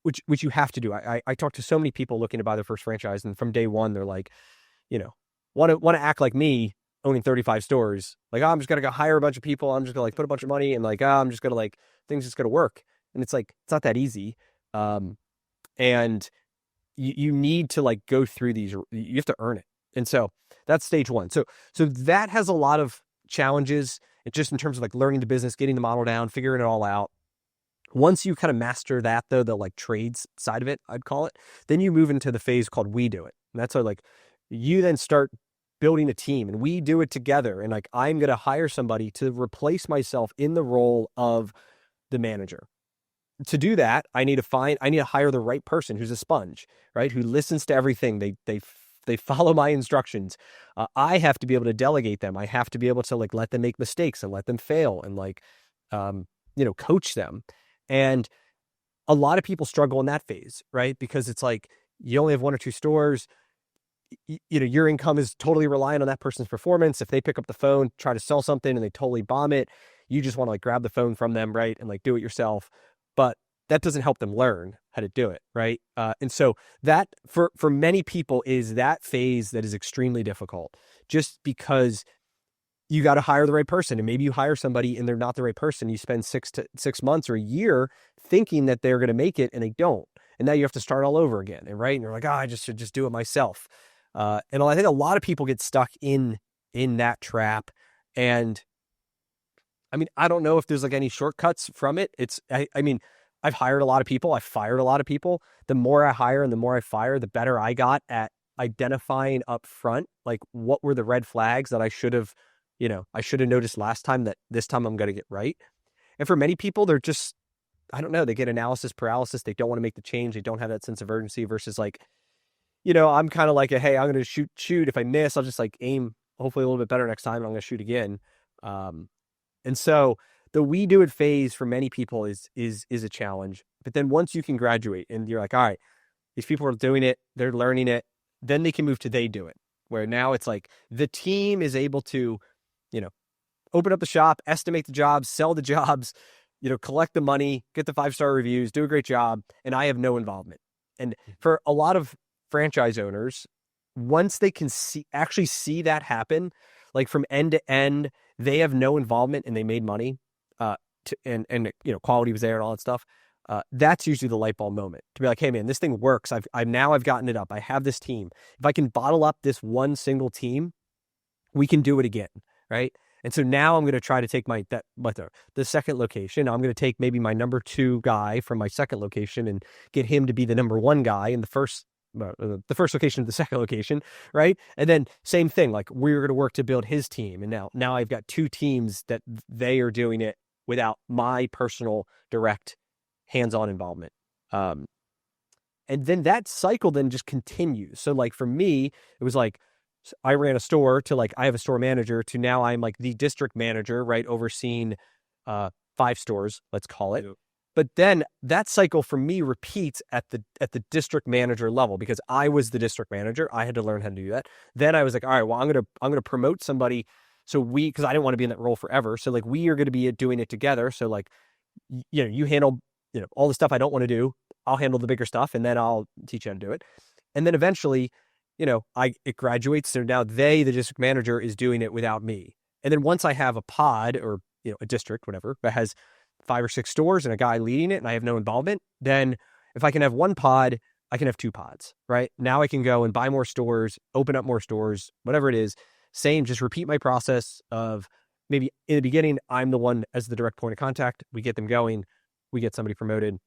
Speaker 2: which you have to do. I talked to so many people looking to buy their first franchise, and from day one, they're like, you know, want to act like me owning 35 stores. Like, oh, I'm just gonna go hire a bunch of people. I'm just gonna like put a bunch of money and like, oh, I'm just gonna like things just gonna work. And it's like it's not that easy. And you need to like go through these. You have to earn it. And so that's stage one. So that has a lot of challenges. It just in terms of like learning the business, getting the model down, figuring it all out. Once you kind of master that, though, the like trades side of it, I'd call it, then you move into the phase called we do it. And that's how like you then start building a team and we do it together. And like I'm going to hire somebody to replace myself in the role of the manager. To do that, I need to hire the right person who's a sponge, right? Who listens to everything. They follow my instructions. I have to be able to delegate them. I have to be able to like let them make mistakes and let them fail and like, coach them. And a lot of people struggle in that phase, right? Because it's like you only have one or two stores. Your income is totally reliant on that person's performance. If they pick up the phone, try to sell something and they totally bomb it, you just want to like grab the phone from them, right? And like do it yourself. But that doesn't help them learn how to do it, right? And so that for many people is that phase that is extremely difficult just because you got to hire the right person. And maybe you hire somebody and they're not the right person. You spend 6 months or a year thinking that they're going to make it and they don't. And now you have to start all over again. And right. And you're like, I just should just do it myself. And I think a lot of people get stuck in that trap. And I mean, I don't know if there's like any shortcuts from it. I mean, I've hired a lot of people. I've fired a lot of people. The more I hire and the more I fire, the better I got at identifying up front, like what were the red flags that I should have noticed last time that this time I'm going to get right. And for many people, they're just, I don't know, they get analysis paralysis. They don't want to make the change. They don't have that sense of urgency versus like, I'm kind of like, hey, I'm going to shoot. If I miss, I'll just like aim hopefully a little bit better next time. And I'm going to shoot again. And so the we do it phase for many people is a challenge. But then once you can graduate and you're like, all right, these people are doing it, they're learning it, then they can move to they do it, where now it's like the team is able to, open up the shop, estimate the jobs, sell the jobs, collect the money, get the 5-star reviews, do a great job, and I have no involvement. And for a lot of franchise owners, once they can actually see that happen, like from end to end, they have no involvement and they made money, and quality was there and all that stuff. That's usually the light bulb moment to be like, hey man, this thing works. I've gotten it up. I have this team. If I can bottle up this one single team, we can do it again, right? And so now I'm going to try to take the second location. I'm going to take maybe my number 2 guy from my second location and get him to be the number 1 guy in the first location of the second location, right? And then same thing, like we're going to work to build his team. And now I've got 2 teams that they are doing it without my personal direct hands-on involvement. And then that cycle then just continues. So like for me, it was like, I ran a store to like, I have a store manager to now I'm like the district manager, right? Overseeing 5 stores, let's call it. Yep. But then that cycle for me repeats at the district manager level because I was the district manager. I had to learn how to do that. Then I was like, all right, well, I'm going to promote somebody. So because I didn't want to be in that role forever. So like, we are going to be doing it together. So like, you handle, all the stuff I don't want to do. I'll handle the bigger stuff and then I'll teach you how to do it. And then eventually, it graduates. So now the district manager is doing it without me. And then once I have a pod or, a district, whatever, that has 5 or 6 stores and a guy leading it and I have no involvement, then if I can have 1 pod, I can have 2 pods, right? Now I can go and buy more stores, open up more stores, whatever it is. Same, just repeat my process of maybe in the beginning, I'm the one as the direct point of contact. We get them going, we get somebody promoted.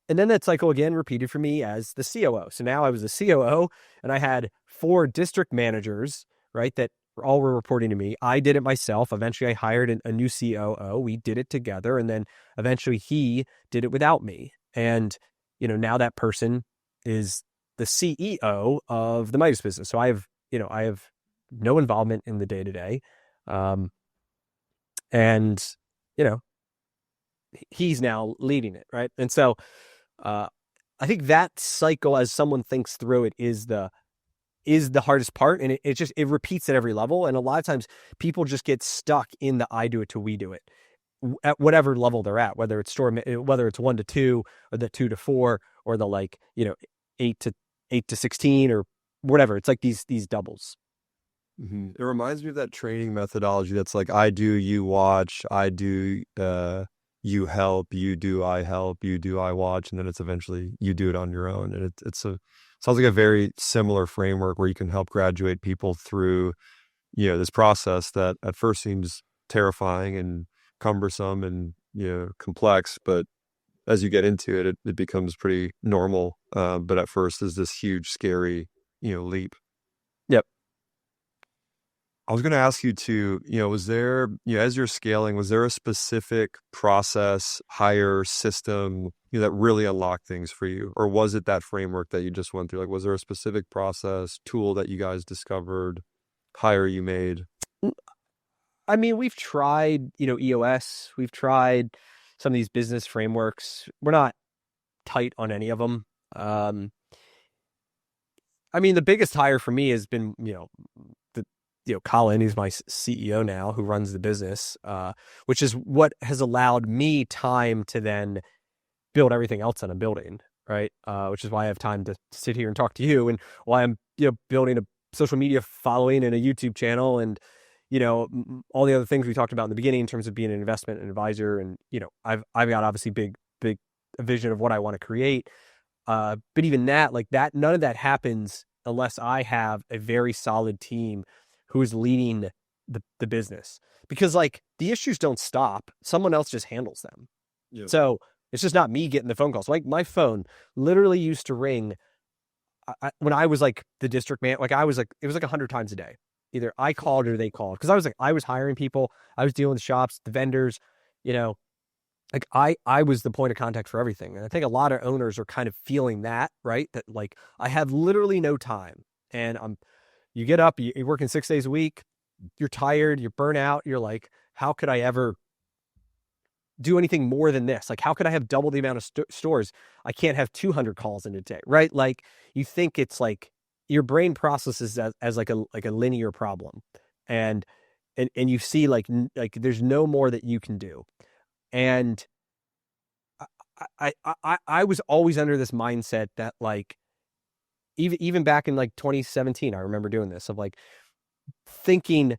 Speaker 2: And then that cycle again repeated for me as the COO. So now I was the COO and I had 4 district managers, right, that all were reporting to me. I did it myself. Eventually I hired a new COO. We did it together. And then eventually he did it without me. And, now that person is the CEO of the Midas business. So I have no involvement in the day to day. And, you know, he's now leading it. Right. And so, I think that cycle, as someone thinks through it, is the hardest part. And it repeats at every level. And a lot of times people just get stuck in the I do it till we do it at whatever level they're at, whether it's whether it's 1 to 2 or the 2 to 4 or the 8 to 16 or whatever. It's like these doubles.
Speaker 1: Mm-hmm. It reminds me of that training methodology that's like, I do, you watch, I do, you help, you do, I help, you do, I watch, and then it's eventually you do it on your own. And sounds like a very similar framework where you can help graduate people through, this process that at first seems terrifying and cumbersome and, complex, but as you get into it, it becomes pretty normal. But at first is this huge, scary, leap.
Speaker 2: Yep.
Speaker 1: I was going to ask you too, was there, as you're scaling, was there a specific process, hire system, that really unlocked things for you? Or was it that framework that you just went through? Like, was there a specific process, tool that you guys discovered, hire you made?
Speaker 2: I mean, we've tried, EOS, we've tried some of these business frameworks. We're not tight on any of them. I mean, the biggest hire for me has been, Colin, who's my CEO now, who runs the business, which is what has allowed me time to then build everything else that I'm building, right? Which is why I have time to sit here and talk to you, and why I'm, building a social media following and a YouTube channel, and all the other things we talked about in the beginning in terms of being an investment advisor, and I've got obviously big a vision of what I want to create. But even that, none of that happens unless I have a very solid team who is leading the business, because the issues don't stop. Someone else just handles them. Yeah. So it's just not me getting the phone calls. Like, my phone literally used to ring when I was the district man. It was 100 times a day. Either I called or they called, because I was hiring people. I was dealing with the shops, the vendors, I was the point of contact for everything. And I think a lot of owners are kind of feeling that, right? That I have literally no time, and you get up, you're working 6 days a week, you're tired, you're burnt out. You're like, how could I ever do anything more than this? How could I have double the amount of stores? I can't have 200 calls in a day, right? You think it's your brain processes as a linear problem. And you see there's no more that you can do. And I was always under this mindset that even back in 2017, I remember doing this, of thinking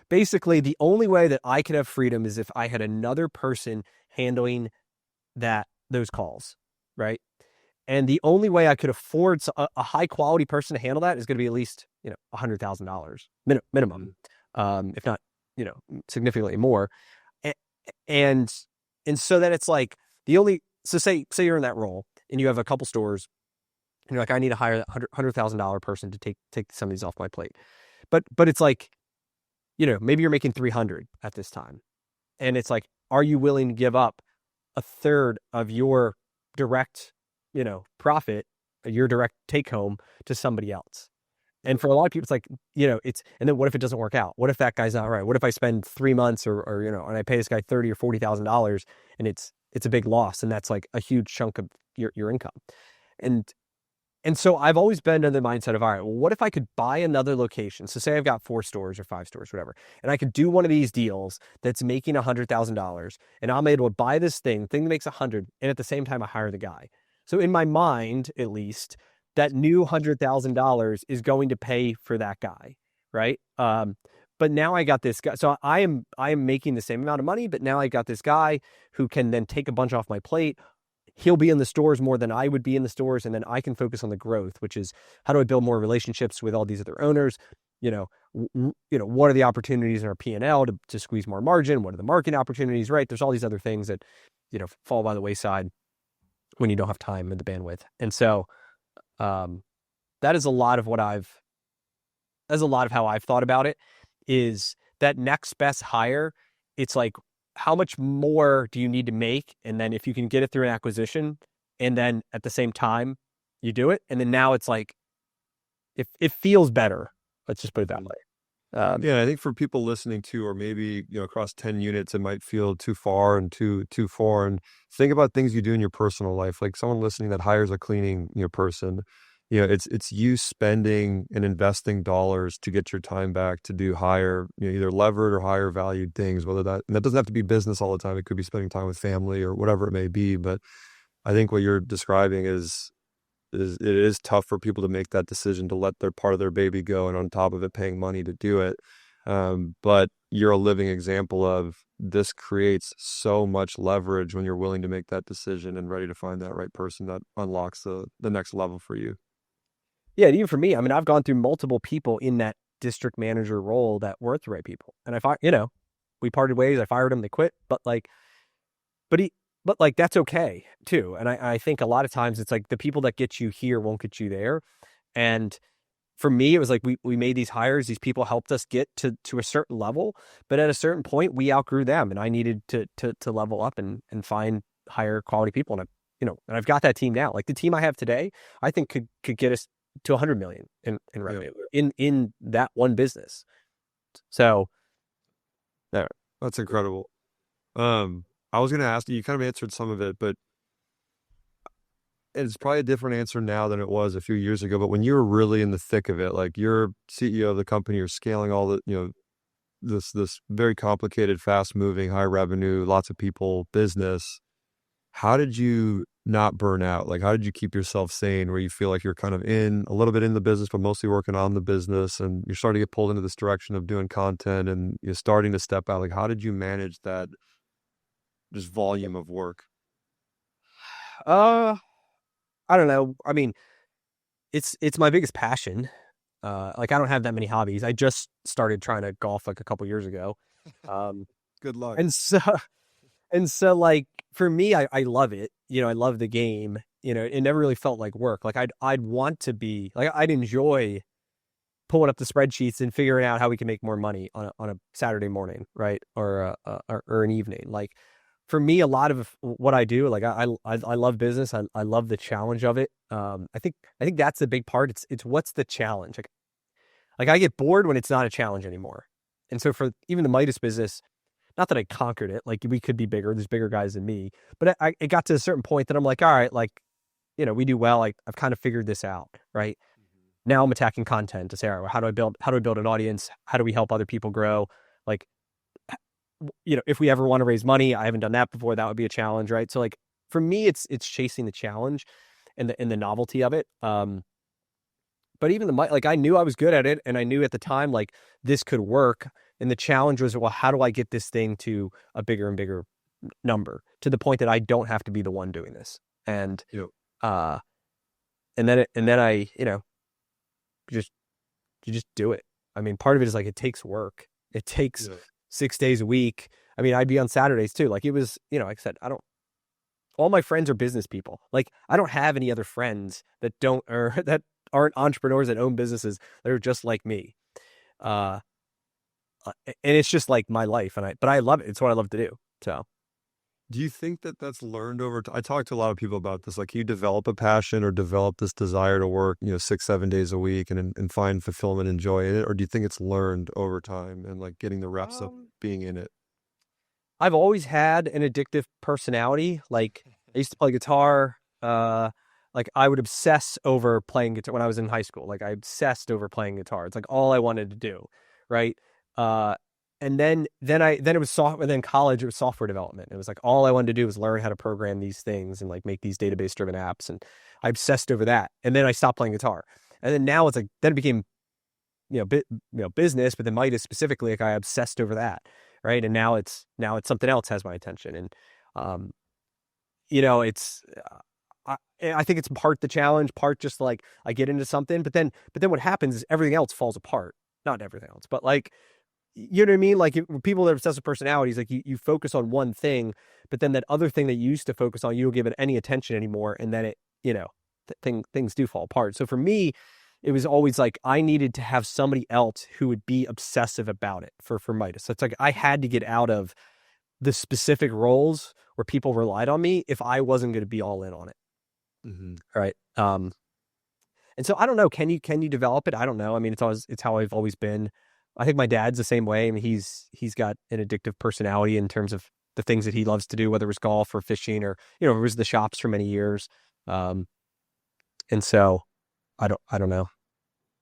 Speaker 2: basically the only way that I could have freedom is if I had another person handling those calls, right? And the only way I could afford a high quality person to handle that is going to be at least $100,000 minimum, if not significantly more. And so that it's so say you're in that role and you have a couple stores and you're like, I need to hire that $100,000 person to take some of these off my plate. But it's maybe you're making 300 at this time. And it's are you willing to give up a third of your direct, profit, your direct take home to somebody else? And for a lot of people, it's and then what if it doesn't work out? What if that guy's not right? What if I spend 3 months or and I pay this guy $30,000 or $40,000 and it's a big loss, and that's a huge chunk of your income. And so I've always been in the mindset of, all right, well, what if I could buy another location? So say I've got 4 stores or 5 stores, whatever, and I could do one of these deals that's making $100,000, and I'm able to buy this thing that makes 100, and at the same time I hire the guy. So in my mind, at least, that new $100,000 is going to pay for that guy, right? But now I got this guy, so I am making the same amount of money, but now I got this guy who can then take a bunch off my plate. He'll be in the stores more than I would be in the stores, and then I can focus on the growth, which is how do I build more relationships with all these other owners? What are the opportunities in our P&L to squeeze more margin? What are the marketing opportunities, right? There's all these other things that fall by the wayside when you don't have time and the bandwidth. And so that is a lot of what I've that's a lot of how I've thought about it, is that next best hire. It's like, how much more do you need to make? And then if you can get it through an acquisition, and then at the same time you do it, and then now it's like, if it feels better. Let's just put it that way.
Speaker 1: Yeah, I think for people listening to, or maybe, across 10 units, it might feel too far and too foreign. Think about things you do in your personal life. Like someone listening that hires a cleaning, person, it's you spending and investing dollars to get your time back to do higher, either levered or higher valued things, and that doesn't have to be business all the time. It could be spending time with family or whatever it may be. But I think what you're describing is it is tough for people to make that decision to let their part of their baby go, and on top of it paying money to do it. But you're a living example of this creates so much leverage when you're willing to make that decision and ready to find that right person that unlocks the next level for you.
Speaker 2: Yeah, even for me, I mean, I've gone through multiple people in that district manager role that weren't the right people, and we parted ways. I fired them, they quit, but he, but like that's okay too. And I think a lot of times it's like the people that get you here won't get you there. And for me, it was like we made these hires, these people helped us get to a certain level, but at a certain point we outgrew them, and I needed to level up and find higher quality people. And and I've got that team now. Like the team I have today, I think could get us to 100 million in revenue in that one business. So there.
Speaker 1: That's incredible. I was going to ask you, you kind of answered some of it, but it's probably a different answer now than it was a few years ago. But when you were really in the thick of it, like you're CEO of the company, you're scaling all the, this very complicated, fast moving, high revenue, lots of people business. How did you not burn out? Like, how did you keep yourself sane where you feel like you're kind of a little bit in the business, but mostly working on the business, and you're starting to get pulled into this direction of doing content and you're starting to step out? Like, how did you manage that just volume of work?
Speaker 2: I don't know. I mean, it's my biggest passion. Like I don't have that many hobbies. I just started trying to golf like a couple years ago.
Speaker 1: Good luck.
Speaker 2: And so like for me, I love it. I love the game. It never really felt like work. Like I'd want to be like, I'd enjoy pulling up the spreadsheets and figuring out how we can make more money on a Saturday morning, right? Or an evening. Like for me, a lot of what I do, like I love business. I love the challenge of it. I think that's the big part. It's what's the challenge? Like I get bored when it's not a challenge anymore. And so for even the Midas business, not that I conquered it, like we could be bigger. There's bigger guys than me, but it got to a certain point that I'm like, all right, like, we do well. Like I've kind of figured this out, right? Now I'm attacking content to say, all right, well, how do I build an audience? How do we help other people grow? Like, if we ever want to raise money, I haven't done that before. That would be a challenge, right? So like for me, it's chasing the challenge and the novelty of it. But even like I knew I was good at it, and I knew at the time like this could work. And the challenge was, well, how do I get this thing to a bigger and bigger number, to the point that I don't have to be the one doing this? And and then I you just do it. I mean, part of it is like it takes work. It takes 6 days a week. I mean, I'd be on Saturdays too. Like it was, like I said, all my friends are business people. Like I don't have any other friends that that aren't entrepreneurs that own businesses that are just like me. And it's just like my life, but I love it. It's what I love to do. So,
Speaker 1: Do you think that that's learned over time? I talk to a lot of people about this. Like, you develop a passion or develop this desire to work, 6, 7 days a week and find fulfillment and joy in it? Or do you think it's learned over time and like getting the reps of being in it?
Speaker 2: I've always had an addictive personality. Like I used to play guitar. Like I would obsess over playing guitar when I was in high school. Like I obsessed over playing guitar. It's like all I wanted to do. Right. And then it was software. Then college, it was software development. It was like all I wanted to do was learn how to program these things and like make these database driven apps. And I obsessed over that. And then I stopped playing guitar. And then now it's like, then it became, business, but then Midas specifically, like I obsessed over that. Right. And now it's something else has my attention. And, it's, I think it's part the challenge, part just like I get into something, but then what happens is everything else falls apart. Not everything else, but like, you know what I mean? Like people that are obsessive personalities, like you focus on one thing, but then that other thing that you used to focus on, you don't give it any attention anymore. And then it, things do fall apart. So for me, it was always like I needed to have somebody else who would be obsessive about it for Midas. So it's like I had to get out of the specific roles where people relied on me if I wasn't going to be all in on it.
Speaker 1: Mm-hmm.
Speaker 2: Right. And so I don't know, can you develop it? I don't know. I mean, it's how I've always been. I think my dad's the same way. I mean, he's got an addictive personality in terms of the things that he loves to do, whether it was golf or fishing or, it was the shops for many years. Um, and so I don't know.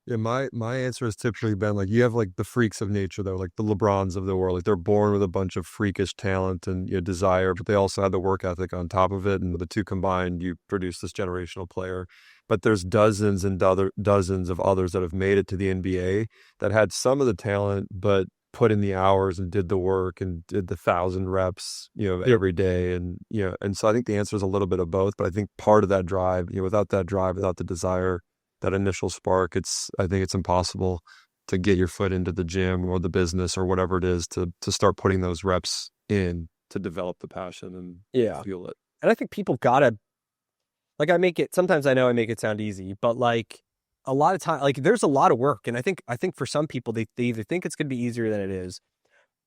Speaker 1: Yeah, my answer has typically been like you have like the freaks of nature though, like the LeBrons of the world. Like they're born with a bunch of freakish talent and desire, but they also have the work ethic on top of it. And the two combined, you produce this generational player. But there's dozens and dozens of others that have made it to the NBA that had some of the talent, but put in the hours and did the work and did the 1,000 reps, every day. And and so I think the answer is a little bit of both. But I think part of that drive, without that drive, without the desire, that initial spark, I think it's impossible to get your foot into the gym or the business or whatever it is to start putting those reps in to develop the passion and
Speaker 2: Yeah.
Speaker 1: fuel it.
Speaker 2: And I think people gotta like sometimes I know I make it sound easy, but like a lot of time, like there's a lot of work. And I think for some people, they either think it's going to be easier than it is.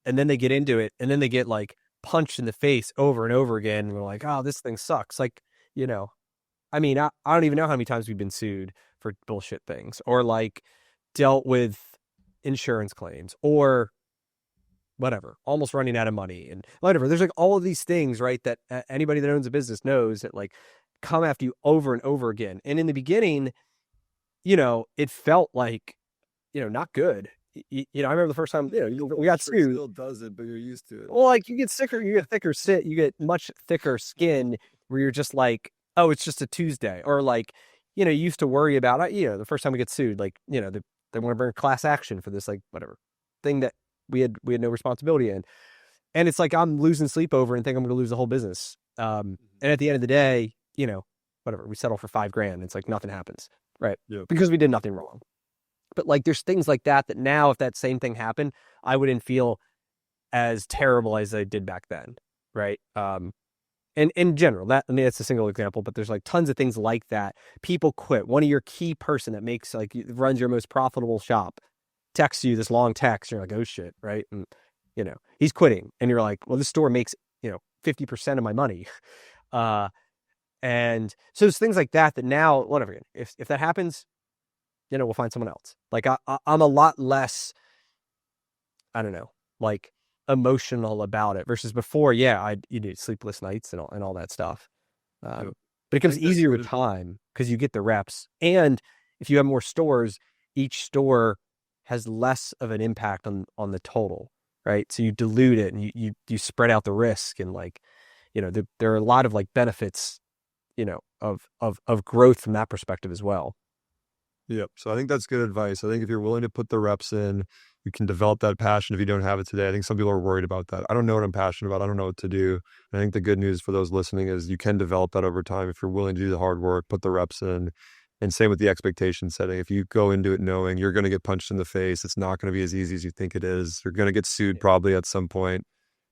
Speaker 2: And then they get into it and then they get like punched in the face over and over again. And we're like, oh, this thing sucks. Like, you know, I mean, I don't even know how many times we've been sued for bullshit things or like dealt with insurance claims or whatever, almost running out of money and whatever. There's like all of these things, right? That anybody that owns a business knows that like come after you over and over again. And in the beginning, it felt like, not good. I remember the first time, we got
Speaker 1: Sure,
Speaker 2: sued.
Speaker 1: still does it, but you're used to it.
Speaker 2: Well, like you get sicker, you get thicker you get much thicker skin where you're just like, oh, it's just a Tuesday. Or like, you used to worry about, the first time we get sued, like, they want to bring a class action for this, like, whatever thing that we had no responsibility in. And it's like, I'm losing sleep over and think I'm going to lose the whole business. And at the end of the day, whatever, we settle for $5,000. It's like nothing happens. Right.
Speaker 1: Yep.
Speaker 2: Because we did nothing wrong. But like, there's things like that now, if that same thing happened, I wouldn't feel as terrible as I did back then. Right. And in general, that's a single example, but there's like tons of things like that. People quit. One of your key person that runs your most profitable shop texts you this long text. You're like, oh shit. Right. And, he's quitting. And you're like, well, this store makes, 50% of my money. And so there's things like that now, whatever, if that happens, we'll find someone else. Like I'm a lot less, I don't know, like emotional about it versus before. Yeah, you do sleepless nights and all that stuff. But it becomes easier with time because you get the reps. And if you have more stores, each store has less of an impact on the total, right? So you dilute it and you spread out the risk and like, there are a lot of like benefits, of growth from that perspective as well.
Speaker 1: Yep. So I think that's good advice. I think if you're willing to put the reps in, you can develop that passion if you don't have it today. I think some people are worried about that. I don't know what I'm passionate about. I don't know what to do. And I think the good news for those listening is you can develop that over time if you're willing to do the hard work, put the reps in. And same with the expectation setting. If you go into it knowing you're going to get punched in the face, it's not going to be as easy as you think it is. You're going to get sued probably at some point.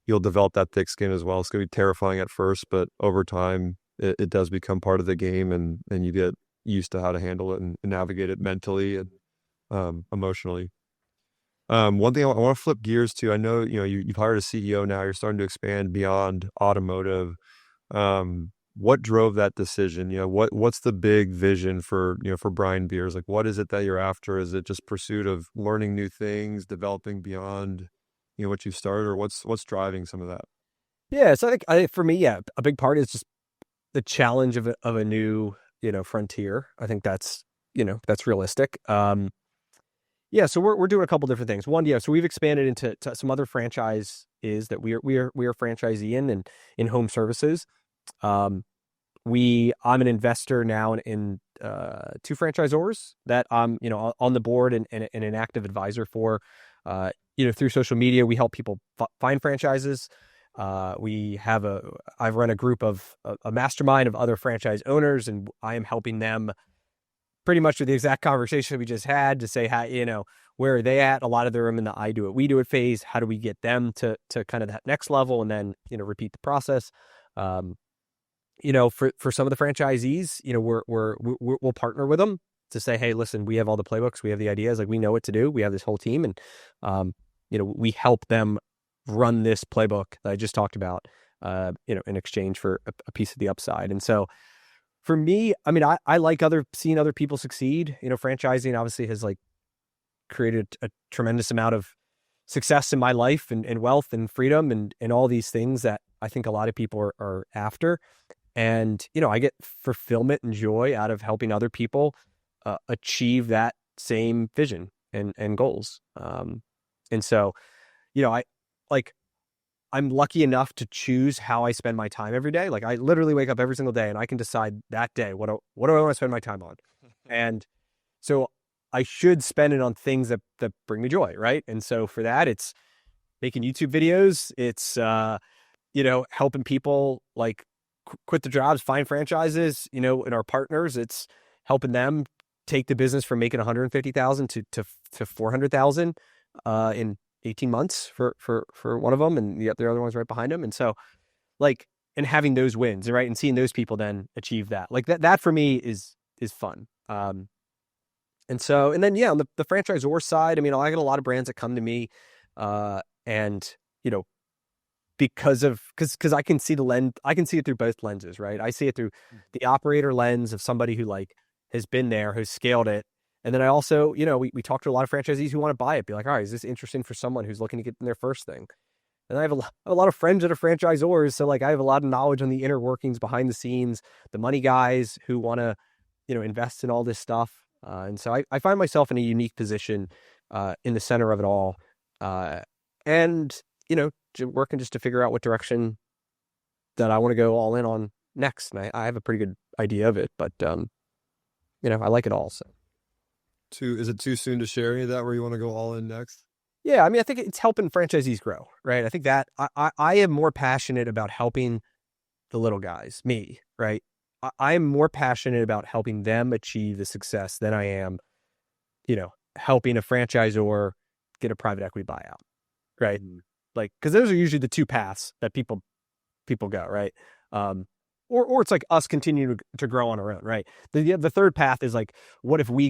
Speaker 1: You'll develop that thick skin as well. It's going to be terrifying at first, but over time, it does become part of the game and you get used to how to handle it and navigate it mentally and emotionally. One thing I want to flip gears to, I know, you've hired a CEO now, you're starting to expand beyond automotive. What drove that decision? What's the big vision for Brian Beers? Like, what is it that you're after? Is it just pursuit of learning new things, developing beyond, what you've started, or what's driving some of that?
Speaker 2: Yeah. So I think for me, yeah, a big part is just the challenge of a new, frontier. I think that's realistic. Yeah, so we're doing a couple different things. One, yeah, so we've expanded into some other franchises that we are franchisee in home services. I'm an investor now in two franchisors that I'm on the board and an active advisor for. Through social media, we help people find franchises. I've run a group of a mastermind of other franchise owners, and I am helping them pretty much with the exact conversation we just had to say how, where are they at? A lot of them are in the I do it, we do it phase. How do we get them to kind of that next level and then, repeat the process? For some of the franchisees, we'll partner with them to say, hey, listen, we have all the playbooks, we have the ideas, like we know what to do, we have this whole team, and we help them run this playbook that I just talked about, in exchange for a piece of the upside. And so for me, I mean, I like seeing other people succeed. Franchising obviously has like created a tremendous amount of success in my life, and wealth and freedom, and all these things that I think a lot of people are after. And, I get fulfillment and joy out of helping other people achieve that same vision and goals. And so, I like, I'm lucky enough to choose how I spend my time every day. Like I literally wake up every single day and I can decide that day, what do I want to spend my time on? And so I should spend it on things that bring me joy. Right. And so for that, it's making YouTube videos. It's, helping people like quit their jobs, find franchises, and our partners, it's helping them take the business from making 150,000 to 400,000 in 18 months for one of them, and the other one's right behind them. And so like, and having those wins, right, and seeing those people then achieve that, like that for me is fun. And so, and then on the franchisor side, I mean, I get a lot of brands that come to me, and because I can see I can see it through both lenses, right? I see it through the operator lens of somebody who like has been there, who's scaled it. And then I also, we talk to a lot of franchisees who want to buy it, be like, all right, is this interesting for someone who's looking to get in their first thing? And I have a lot of friends that are franchisors. So like I have a lot of knowledge on the inner workings behind the scenes, the money guys who want to, invest in all this stuff. And so I find myself in a unique position in the center of it all. And, working just to figure out what direction that I want to go all in on next. And I have a pretty good idea of it, but, I like it all. So.
Speaker 1: Is it too soon to share any of that where you want to go all in next?
Speaker 2: Yeah. I mean, I think it's helping franchisees grow, right? I think that I am more passionate about helping the little guys, me, right? I am more passionate about helping them achieve the success than I am, helping a franchisor get a private equity buyout, right? Mm-hmm. Like, because those are usually the two paths that people go, right? Or it's like us continuing to grow on our own, right? The third path is like, what if we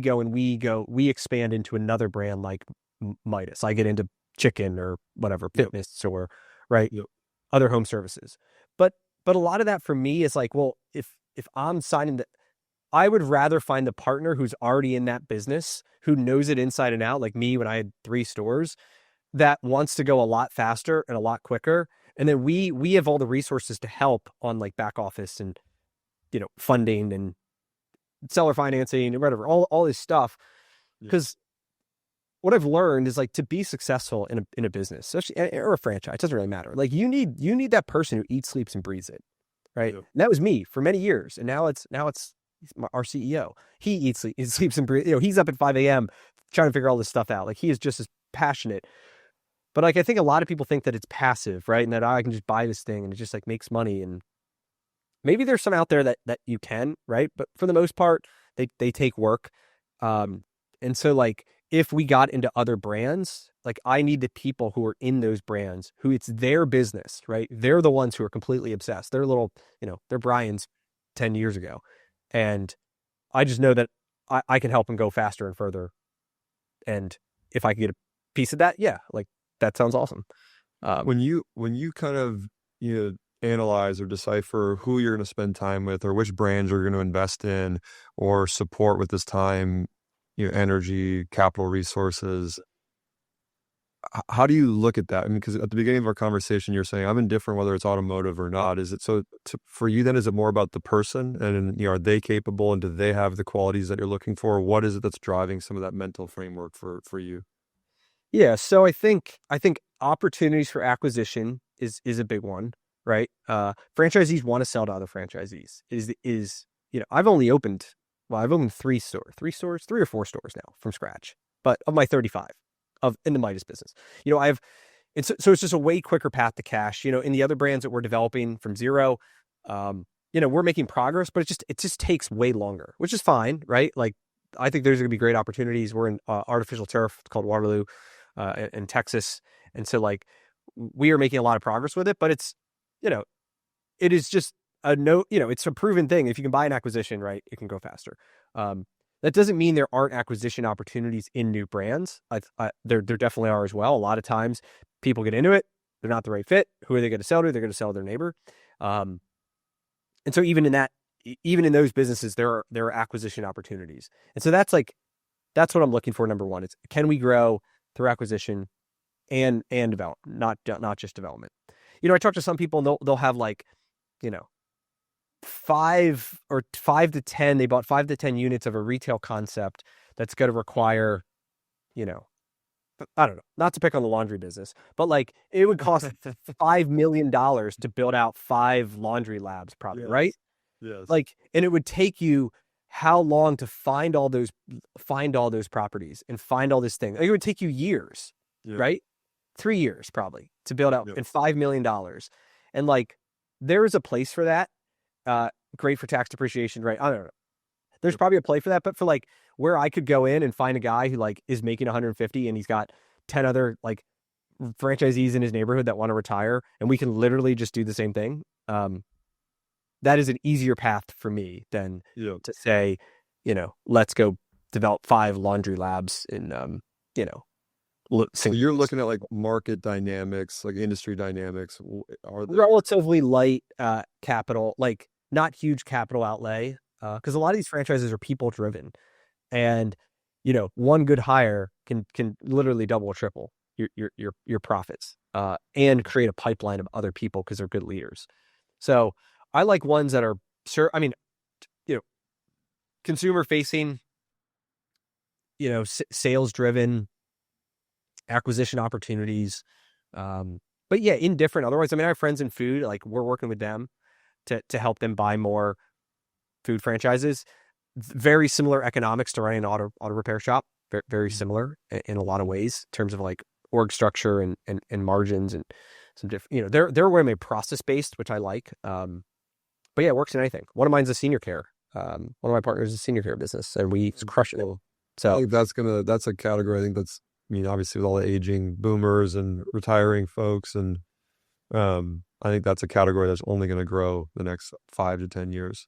Speaker 2: expand into another brand like Midas? I get into chicken or whatever, fitness, or right, other home services. But a lot of that for me is like, well, if I'm signing that, I would rather find the partner who's already in that business, who knows it inside and out, like me when I had 3 stores, that wants to go a lot faster and a lot quicker. And then we have all the resources to help on like back office and, funding and seller financing and whatever, all this stuff. Because what I've learned is like, to be successful in a business, especially, or a franchise, it doesn't really matter. Like you need that person who eats, sleeps, and breathes it. Right. Yeah. And that was me for many years. And now it's our CEO. He sleeps and breathes, he's up at 5 a.m. trying to figure all this stuff out. Like he is just as passionate. But like, I think a lot of people think that it's passive, right? And that I can just buy this thing and it just like makes money. And maybe there's some out there that you can, right? But for the most part, they take work. And so like, if we got into other brands, like I need the people who are in those brands, who it's their business, right? They're the ones who are completely obsessed. They're little, they're Brian's 10 years ago. And I just know that I can help them go faster and further. And if I can get a piece of that, like, that sounds awesome.
Speaker 1: When you kind of analyze or decipher who you're going to spend time with, or which brands you're going to invest in or support with this time, energy, capital resources, how do you look at that? I mean, because at the beginning of our conversation, you're saying I'm indifferent whether it's automotive or not. Is it for you then? Is it more about the person and are they capable and do they have the qualities that you're looking for? What is it that's driving some of that mental framework for you?
Speaker 2: Yeah, so I think opportunities for acquisition is a big one, right? Franchisees want to sell to other franchisees. I've opened 3 or 4 stores now from scratch, but of my 35 in the Midas business, so it's just a way quicker path to cash. In the other brands that we're developing from zero, we're making progress, but it just takes way longer, which is fine, right? Like, I think there's going to be great opportunities. We're in artificial turf called Waterloo, in Texas. And so like, we are making a lot of progress with it, but it's, it is just it's a proven thing. If you can buy an acquisition, right, it can go faster. That doesn't mean there aren't acquisition opportunities in new brands. There definitely are as well. A lot of times people get into it, they're not the right fit. Who are they going to sell to? They're going to sell to their neighbor. And so even in those businesses, there are acquisition opportunities. And so that's what I'm looking for. Number one, it's can we grow through acquisition and develop, not just development. I talk to some people and they'll have like, 5 to 10. They bought 5 to 10 units of a retail concept that's going to require, I don't know, not to pick on the laundry business, but like it would cost $5 million to build out 5 laundry labs, probably,
Speaker 1: Yes.
Speaker 2: right?
Speaker 1: Yes.
Speaker 2: Like, and it would take you how long to find all those properties and find all this thing? Like, it would take you years,
Speaker 1: Yeah.
Speaker 2: right? 3 years probably to build out
Speaker 1: Yeah.
Speaker 2: and $5 million. And like, there is a place for that. Great for tax depreciation, right? I don't know. There's probably a play for that, but for like where I could go in and find a guy who like is making 150 and he's got 10 other like franchisees in his neighborhood that want to retire, and we can literally just do the same thing. That is an easier path for me than
Speaker 1: Yeah.
Speaker 2: to say, let's go develop 5 laundry labs in,
Speaker 1: So you're looking at like market dynamics, like industry dynamics. Are there?
Speaker 2: relatively light capital, like not huge capital outlay, because a lot of these franchises are people driven, and one good hire can literally double or triple your profits, and create a pipeline of other people because they're good leaders. So I like ones that are sure. I mean, consumer facing, sales driven, acquisition opportunities. But yeah, indifferent. Otherwise, I mean, I have friends in food, like we're working with them to help them buy more food franchises. Very similar economics to running an auto repair shop. Very similar in a lot of ways in terms of like org structure and margins and some different, they're way more process based, which I like. But yeah, it works in anything. One of mine's a senior care. One of my partners is a senior care business, and we crush it.
Speaker 1: I
Speaker 2: So
Speaker 1: think that's a category. I think obviously with all the aging boomers and retiring folks, and I think that's a category that's only going to grow the next 5 to 10 years.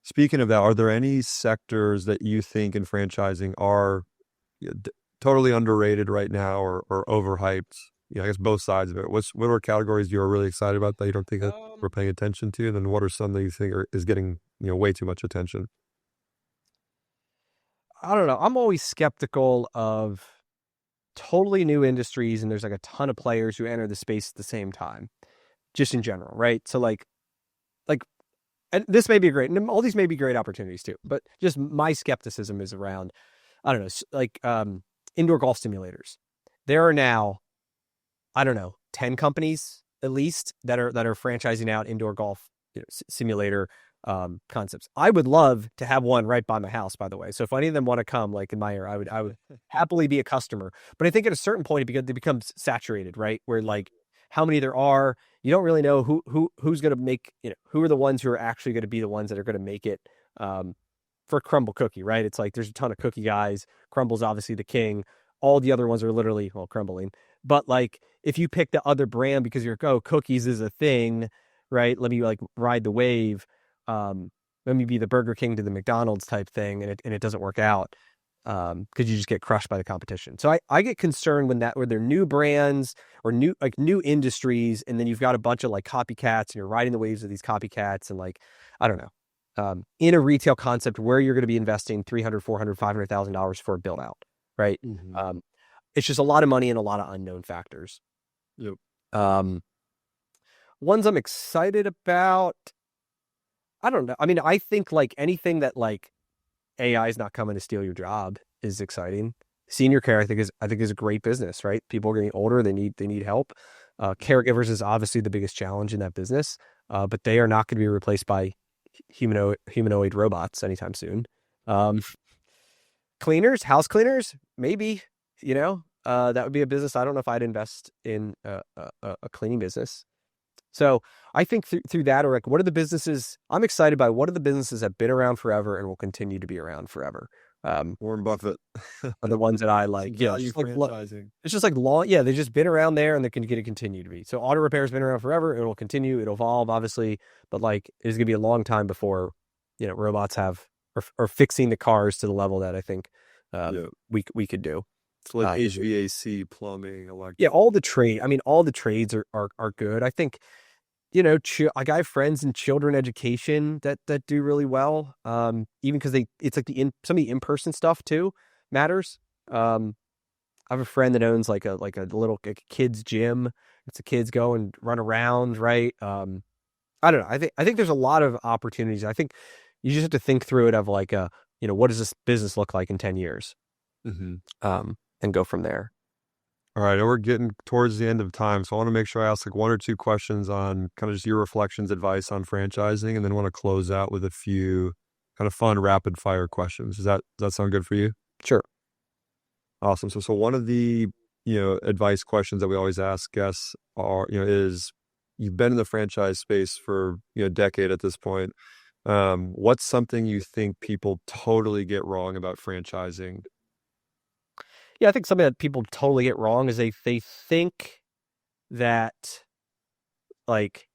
Speaker 1: Speaking of that, are there any sectors that you think in franchising are totally underrated right now or overhyped? I guess both sides of it. What are categories you're really excited about that you don't think that we're paying attention to? And then what are some that you think is getting, way too much attention?
Speaker 2: I don't know. I'm always skeptical of totally new industries, and there's like a ton of players who enter the space at the same time, just in general, right? So like, and this may be and all these may be great opportunities too, but just my skepticism is around, I don't know, like indoor golf simulators. There are now, I don't know, 10 companies at least that are franchising out indoor golf simulator concepts. I would love to have one right by my house, by the way. So if any of them want to come, like in my area, I would happily be a customer. But I think at a certain point, it becomes saturated, right? Where like how many there are, you don't really know who's going to make, who are the ones who are actually going to be the ones that are going to make it for Crumble Cookie, right? It's like there's a ton of cookie guys. Crumble's obviously the king. All the other ones are literally, crumbling. But like if you pick the other brand because you're like, oh, cookies is a thing, right? Let me like ride the wave. Let me be the Burger King to the McDonald's type thing, and it doesn't work out because you just get crushed by the competition. So I get concerned when they're new brands or new industries, and then you've got a bunch of like copycats, and you're riding the waves of these copycats, and like I don't know, in a retail concept where you're going to be investing $300,000, $400,000, $500,000 for a build out, right?
Speaker 1: Mm-hmm.
Speaker 2: It's just a lot of money and a lot of unknown factors.
Speaker 1: Yep.
Speaker 2: Ones I'm excited about, I don't know. I mean, I think like anything that like AI is not coming to steal your job is exciting. Senior care, I think is a great business, right? People are getting older; they need help. Caregivers is obviously the biggest challenge in that business, but they are not going to be replaced by humanoid robots anytime soon. Cleaners, house cleaners, maybe. That would be a business. I don't know if I'd invest in a cleaning business. So I think through that, or like, what are the businesses I'm excited by? What are the businesses that have been around forever and will continue to be around forever?
Speaker 1: Warren Buffett.
Speaker 2: Are the ones that I like.
Speaker 1: Value franchising.
Speaker 2: It's just like long. Yeah, they've just been around there, and they're going to continue to be. So auto repair has been around forever. It will continue. It'll evolve, obviously, but like it's going to be a long time before robots have or fixing the cars to the level that I think
Speaker 1: Yeah.
Speaker 2: we could do.
Speaker 1: So like
Speaker 2: Is it?
Speaker 1: HVAC, plumbing,
Speaker 2: Yeah,
Speaker 1: electrical.
Speaker 2: all the trade. I mean, all the trades are good. I think like I have friends in children education that do really well. Even because it's like some of the in-person stuff too matters. I have a friend that owns like a little like a kids gym. It's the kids go and run around, right? I don't know. I think there's a lot of opportunities. I think you just have to think through it of like what does this business look like in 10 years?
Speaker 1: Hmm.
Speaker 2: And go from there.
Speaker 1: All right, we're getting towards the end of time, so I want to make sure I ask like one or two questions on kind of just your reflections, advice on franchising, and then want to close out with a few kind of fun rapid fire questions. Does that sound good for you?
Speaker 2: Sure.
Speaker 1: Awesome. So one of the, advice questions that we always ask guests is you've been in the franchise space for, a decade at this point. What's something you think people totally get wrong about franchising?
Speaker 2: Yeah, I think something that people totally get wrong is they think that like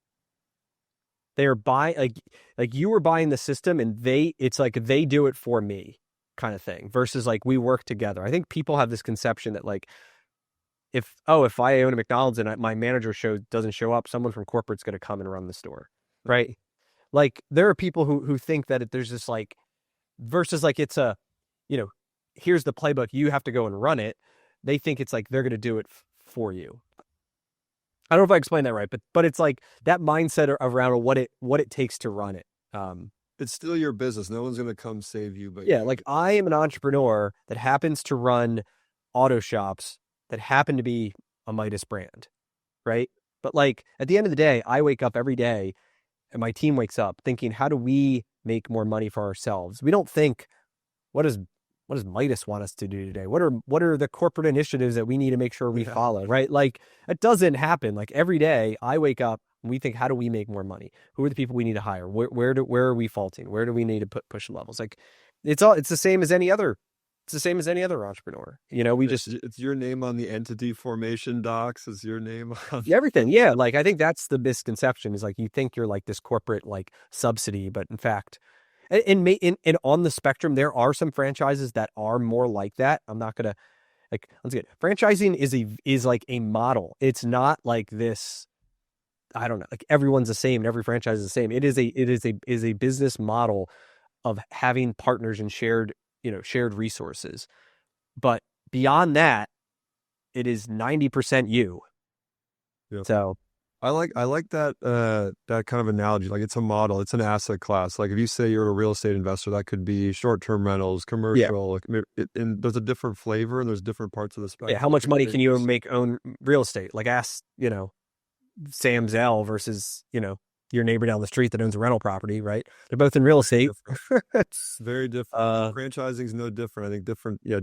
Speaker 2: they are buying like you were buying the system and it's like they do it for me kind of thing versus like we work together. I think people have this conception that like if I own a McDonald's and my manager doesn't show up, someone from corporate's going to come and run the store, right? Like there are people who think that there's this like versus like it's a you know here's the playbook, you have to go and run it. They think it's like they're going to do it for you. I don't know if I explained that right, but it's like that mindset around what it takes to run it. Um,
Speaker 1: It's still your business. No one's going to come save you but
Speaker 2: yeah,
Speaker 1: you.
Speaker 2: like I am an entrepreneur that happens to run auto shops that happen to be a Midas brand, right? But like at the end of the day, I wake up every day and my team wakes up thinking, how do we make more money for ourselves? We don't think, what does what does Midas want us to do today? What are the corporate initiatives that we need to make sure we
Speaker 1: Yeah.
Speaker 2: follow, right? Like it doesn't happen. Like every day I wake up and we think, how do we make more money? Who are the people we need to hire? Where are we faulting? Where do we need to push levels? Like it's the same as any other entrepreneur. We just
Speaker 1: It's your name on the entity formation docs. It's your name on.
Speaker 2: everything. Yeah, like I think that's the misconception is like you think you're like this corporate like subsidy, but in fact, and on the spectrum, there are some franchises that are more like that. I'm not gonna like let's get franchising is like a model. It's not like this. I don't know. Like everyone's the same and every franchise is the same. It is a business model of having partners and shared resources. But beyond that, it is 90% you.
Speaker 1: Yeah.
Speaker 2: So
Speaker 1: I like that kind of analogy. Like it's a model, it's an asset class. Like if you say you're a real estate investor, that could be short-term rentals,
Speaker 2: yeah,
Speaker 1: commercial, like, and there's a different flavor and there's different parts of the
Speaker 2: yeah. How
Speaker 1: spectrum.
Speaker 2: much money can you make own real estate? Like ask Sam Zell versus your neighbor down the street that owns a rental property, right? They're both in real estate.
Speaker 1: Different.
Speaker 2: It's
Speaker 1: Very different.
Speaker 2: uh
Speaker 1: Franchising is no different. I think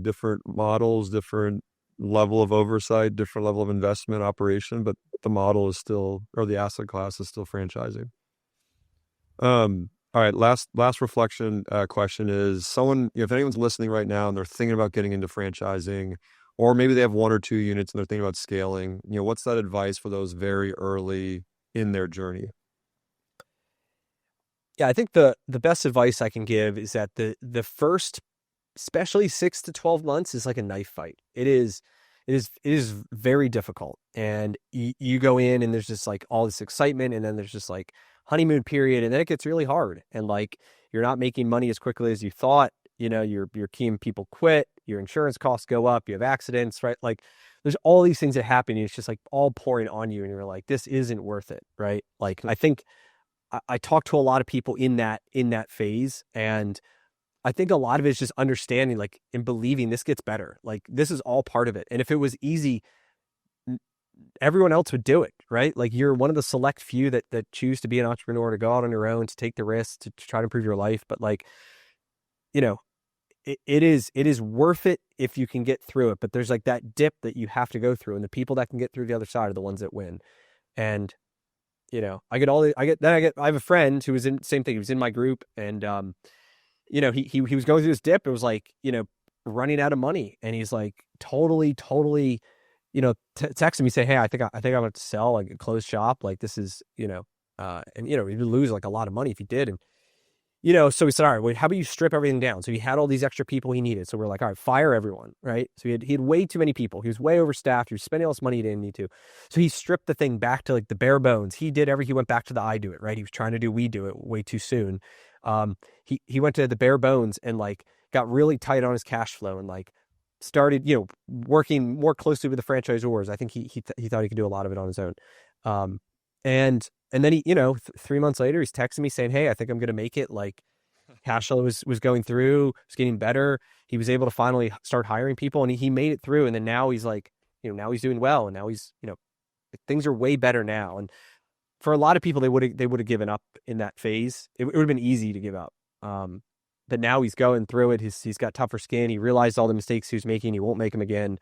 Speaker 1: different models, different level of oversight, different level of investment operation, but the model is still, or the asset class is still franchising. All right, last reflection question is someone, if anyone's listening right now and they're thinking about getting into franchising, or maybe they have one or two units and they're thinking about scaling, what's that advice for those very early in their journey?
Speaker 2: yeah, I think the best advice I can give is that the first especially 6 to 12 months is like a knife fight. It is very difficult. And you go in and there's just like all this excitement and then there's just like honeymoon period and then it gets really hard and like you're not making money as quickly as you thought. You're keen people quit, your insurance costs go up, you have accidents, right? Like there's all these things that happen and it's just like all pouring on you and you're like, this isn't worth it, right? Like I think I talk to a lot of people in that phase and I think a lot of it is just understanding, like, and believing this gets better. Like, this is all part of it. And if it was easy, everyone else would do it, right? Like, you're one of the select few that choose to be an entrepreneur, to go out on your own, to take the risks, to try to improve your life. But like, you know, it is worth it if you can get through it. But there's like that dip that you have to go through, and the people that can get through the other side are the ones that win. And I have a friend who was in same thing. He was in my group, and he was going through this dip. It was like, running out of money. And he's like totally, texting me, say, hey, I think I'm going to sell, like, a closed shop. Like this is, and, he'd lose like a lot of money if he did. And, So we said, all right, well, how about you strip everything down? So he had all these extra people he needed. So we're like, all right, fire everyone, right? So he had way too many people. He was way overstaffed. He was spending all this money he didn't need to. So he stripped the thing back to like the bare bones. He went back to the I do it, right? He was trying to do we do it way too soon. He went to the bare bones and like got really tight on his cash flow and like started, working more closely with the franchisors. I think he thought he could do a lot of it on his own. Um, and then 3 months later, he's texting me saying, "Hey, I think I'm going to make it." Like cash flow was going through, was getting better. He was able to finally start hiring people, and he made it through. And then now he's like, now he's doing well, and now he's, things are way better now. And for a lot of people, they would have given up in that phase. It would have been easy to give up. But now he's going through it. He's got tougher skin. He realized all the mistakes he was making. He won't make them again.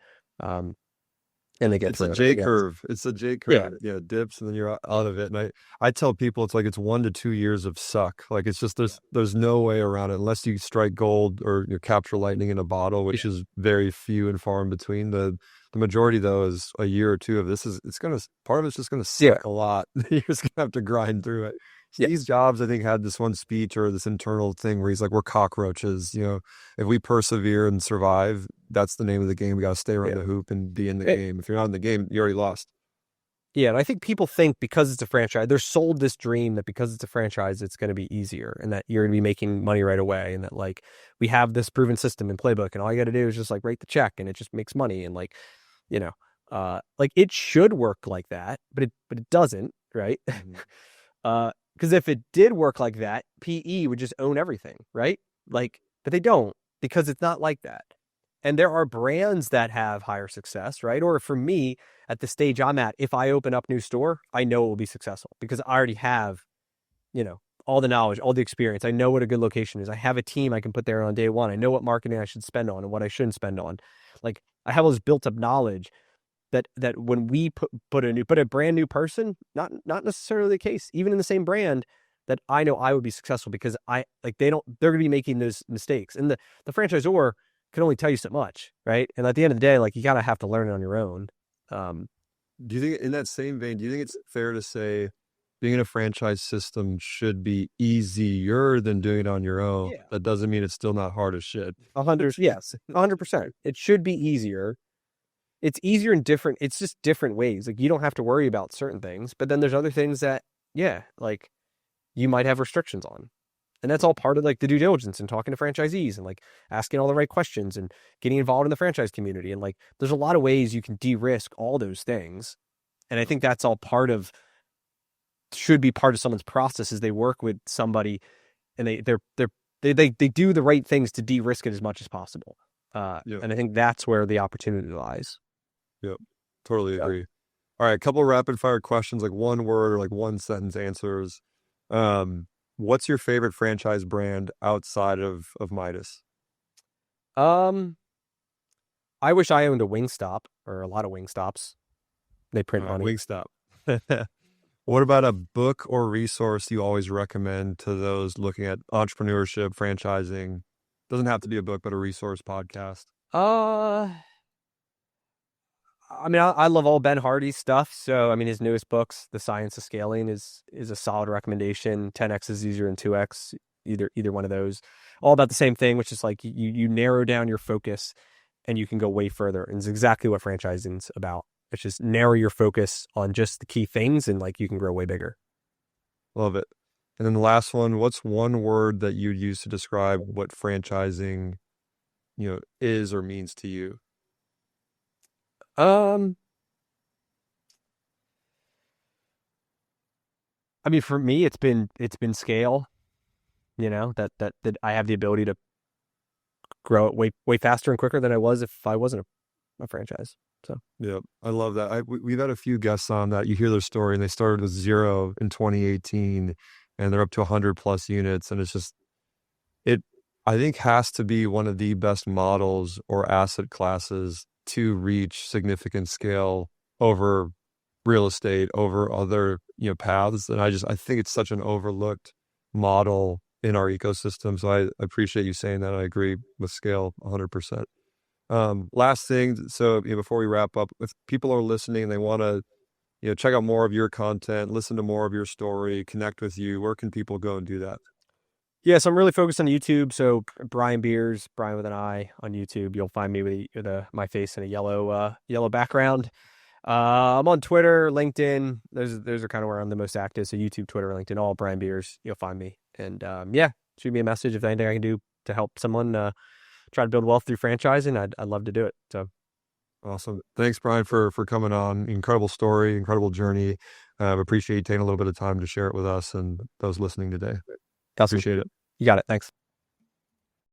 Speaker 2: And they get
Speaker 1: It's a
Speaker 2: through it.
Speaker 1: J curve. It's a J
Speaker 2: Yeah.
Speaker 1: curve. Yeah, dips and then you're out of it. And I tell people it's like it's 1 to 2 years of suck. Like it's just there's no way around it unless you strike gold or you capture lightning in a bottle, which is very few and far in between. The majority though is a year or two of this is part of it's just gonna
Speaker 2: Yeah.
Speaker 1: suck a lot. You're just gonna have to grind through it.
Speaker 2: Yeah.
Speaker 1: Steve Jobs, I think, had this one speech or this internal thing where he's like, "We're cockroaches. If we persevere and survive, that's the name of the game. We got to stay around
Speaker 2: Yeah.
Speaker 1: the hoop and be in the game. If you're not in the game, you already lost."
Speaker 2: Yeah, and I think people think because it's a franchise, they're sold this dream that because it's a franchise, it's going to be easier and that you're going to be making money right away. And that like we have this proven system and playbook and all you got to do is just like write the check and it just makes money. And like, like it should work like that, but it doesn't, right? Because if it did work like that, PE would just own everything, right? Like, but they don't because it's not like that. And there are brands that have higher success, right? Or for me, at the stage I'm at, if I open up new store, I know it will be successful because I already have, all the knowledge, all the experience. I know what a good location is. I have a team I can put there on day one. I know what marketing I should spend on and what I shouldn't spend on. Like I have all this built up knowledge that when we put a brand new person, not necessarily the case, even in the same brand, that I know I would be successful because they're going to be making those mistakes. And the franchisor can only tell you so much, right? And at the end of the day, like you gotta have to learn it on your own.
Speaker 1: Do you think, in that same vein, do you think it's fair to say being in a franchise system should be easier than doing it on your own?
Speaker 2: Yeah.
Speaker 1: That doesn't mean it's still not hard as shit.
Speaker 2: 100%. It should be easier. It's easier in different. It's just different ways. Like you don't have to worry about certain things, but then there's other things that, like you might have restrictions on. And that's all part of like the due diligence and talking to franchisees and like asking all the right questions and getting involved in the franchise community. And like, there's a lot of ways you can de-risk all those things. And I think that's all should be part of someone's process as they work with somebody and they do the right things to de-risk it as much as possible. And I think that's where the opportunity lies.
Speaker 1: Yep. Totally agree. All right. A couple rapid fire questions, like one word or like one sentence answers. What's your favorite franchise brand outside of Midas?
Speaker 2: I wish I owned a Wingstop or a lot of Wingstops. They print money.
Speaker 1: Wingstop. What about a book or resource you always recommend to those looking at entrepreneurship, franchising? Doesn't have to be a book, but a resource podcast.
Speaker 2: I mean, I love all Ben Hardy's stuff. So, I mean, his newest books, The Science of Scaling, is a solid recommendation. 10x is easier than 2x. Either one of those, all about the same thing, which is like you narrow down your focus, and you can go way further. And it's exactly what franchising's about. It's just narrow your focus on just the key things, and like you can grow way bigger.
Speaker 1: Love it. And then the last one, what's one word that you'd use to describe what franchising, is or means to you?
Speaker 2: I mean, for me, it's been scale. That I have the ability to grow it way faster and quicker than I was if I wasn't a franchise. So
Speaker 1: yeah, I love that. We've had a few guests on that. You hear their story, and they started with 0 in 2018, and they're up to 100 plus units, and it's just I think has to be one of the best models or asset classes to reach significant scale over real estate, over other, paths. And I think it's such an overlooked model in our ecosystem. So I appreciate you saying that. I agree with scale 100%. Last thing. So before we wrap up, if people are listening and they want to, check out more of your content, listen to more of your story, connect with you, where can people go and do that?
Speaker 2: Yeah, so I'm really focused on YouTube. So Brian Beers, Brian with an I on YouTube. You'll find me with my face in a yellow background. I'm on Twitter, LinkedIn. Those are kind of where I'm the most active. So YouTube, Twitter, LinkedIn, all Brian Beers. You'll find me. And yeah, shoot me a message if there's anything I can do to help someone try to build wealth through franchising. I'd love to do it. So
Speaker 1: Awesome. Thanks, Brian, for coming on. Incredible story, incredible journey. Appreciate you taking a little bit of time to share it with us and those listening today.
Speaker 2: awesome.
Speaker 1: Appreciate it.
Speaker 2: You got it. Thanks.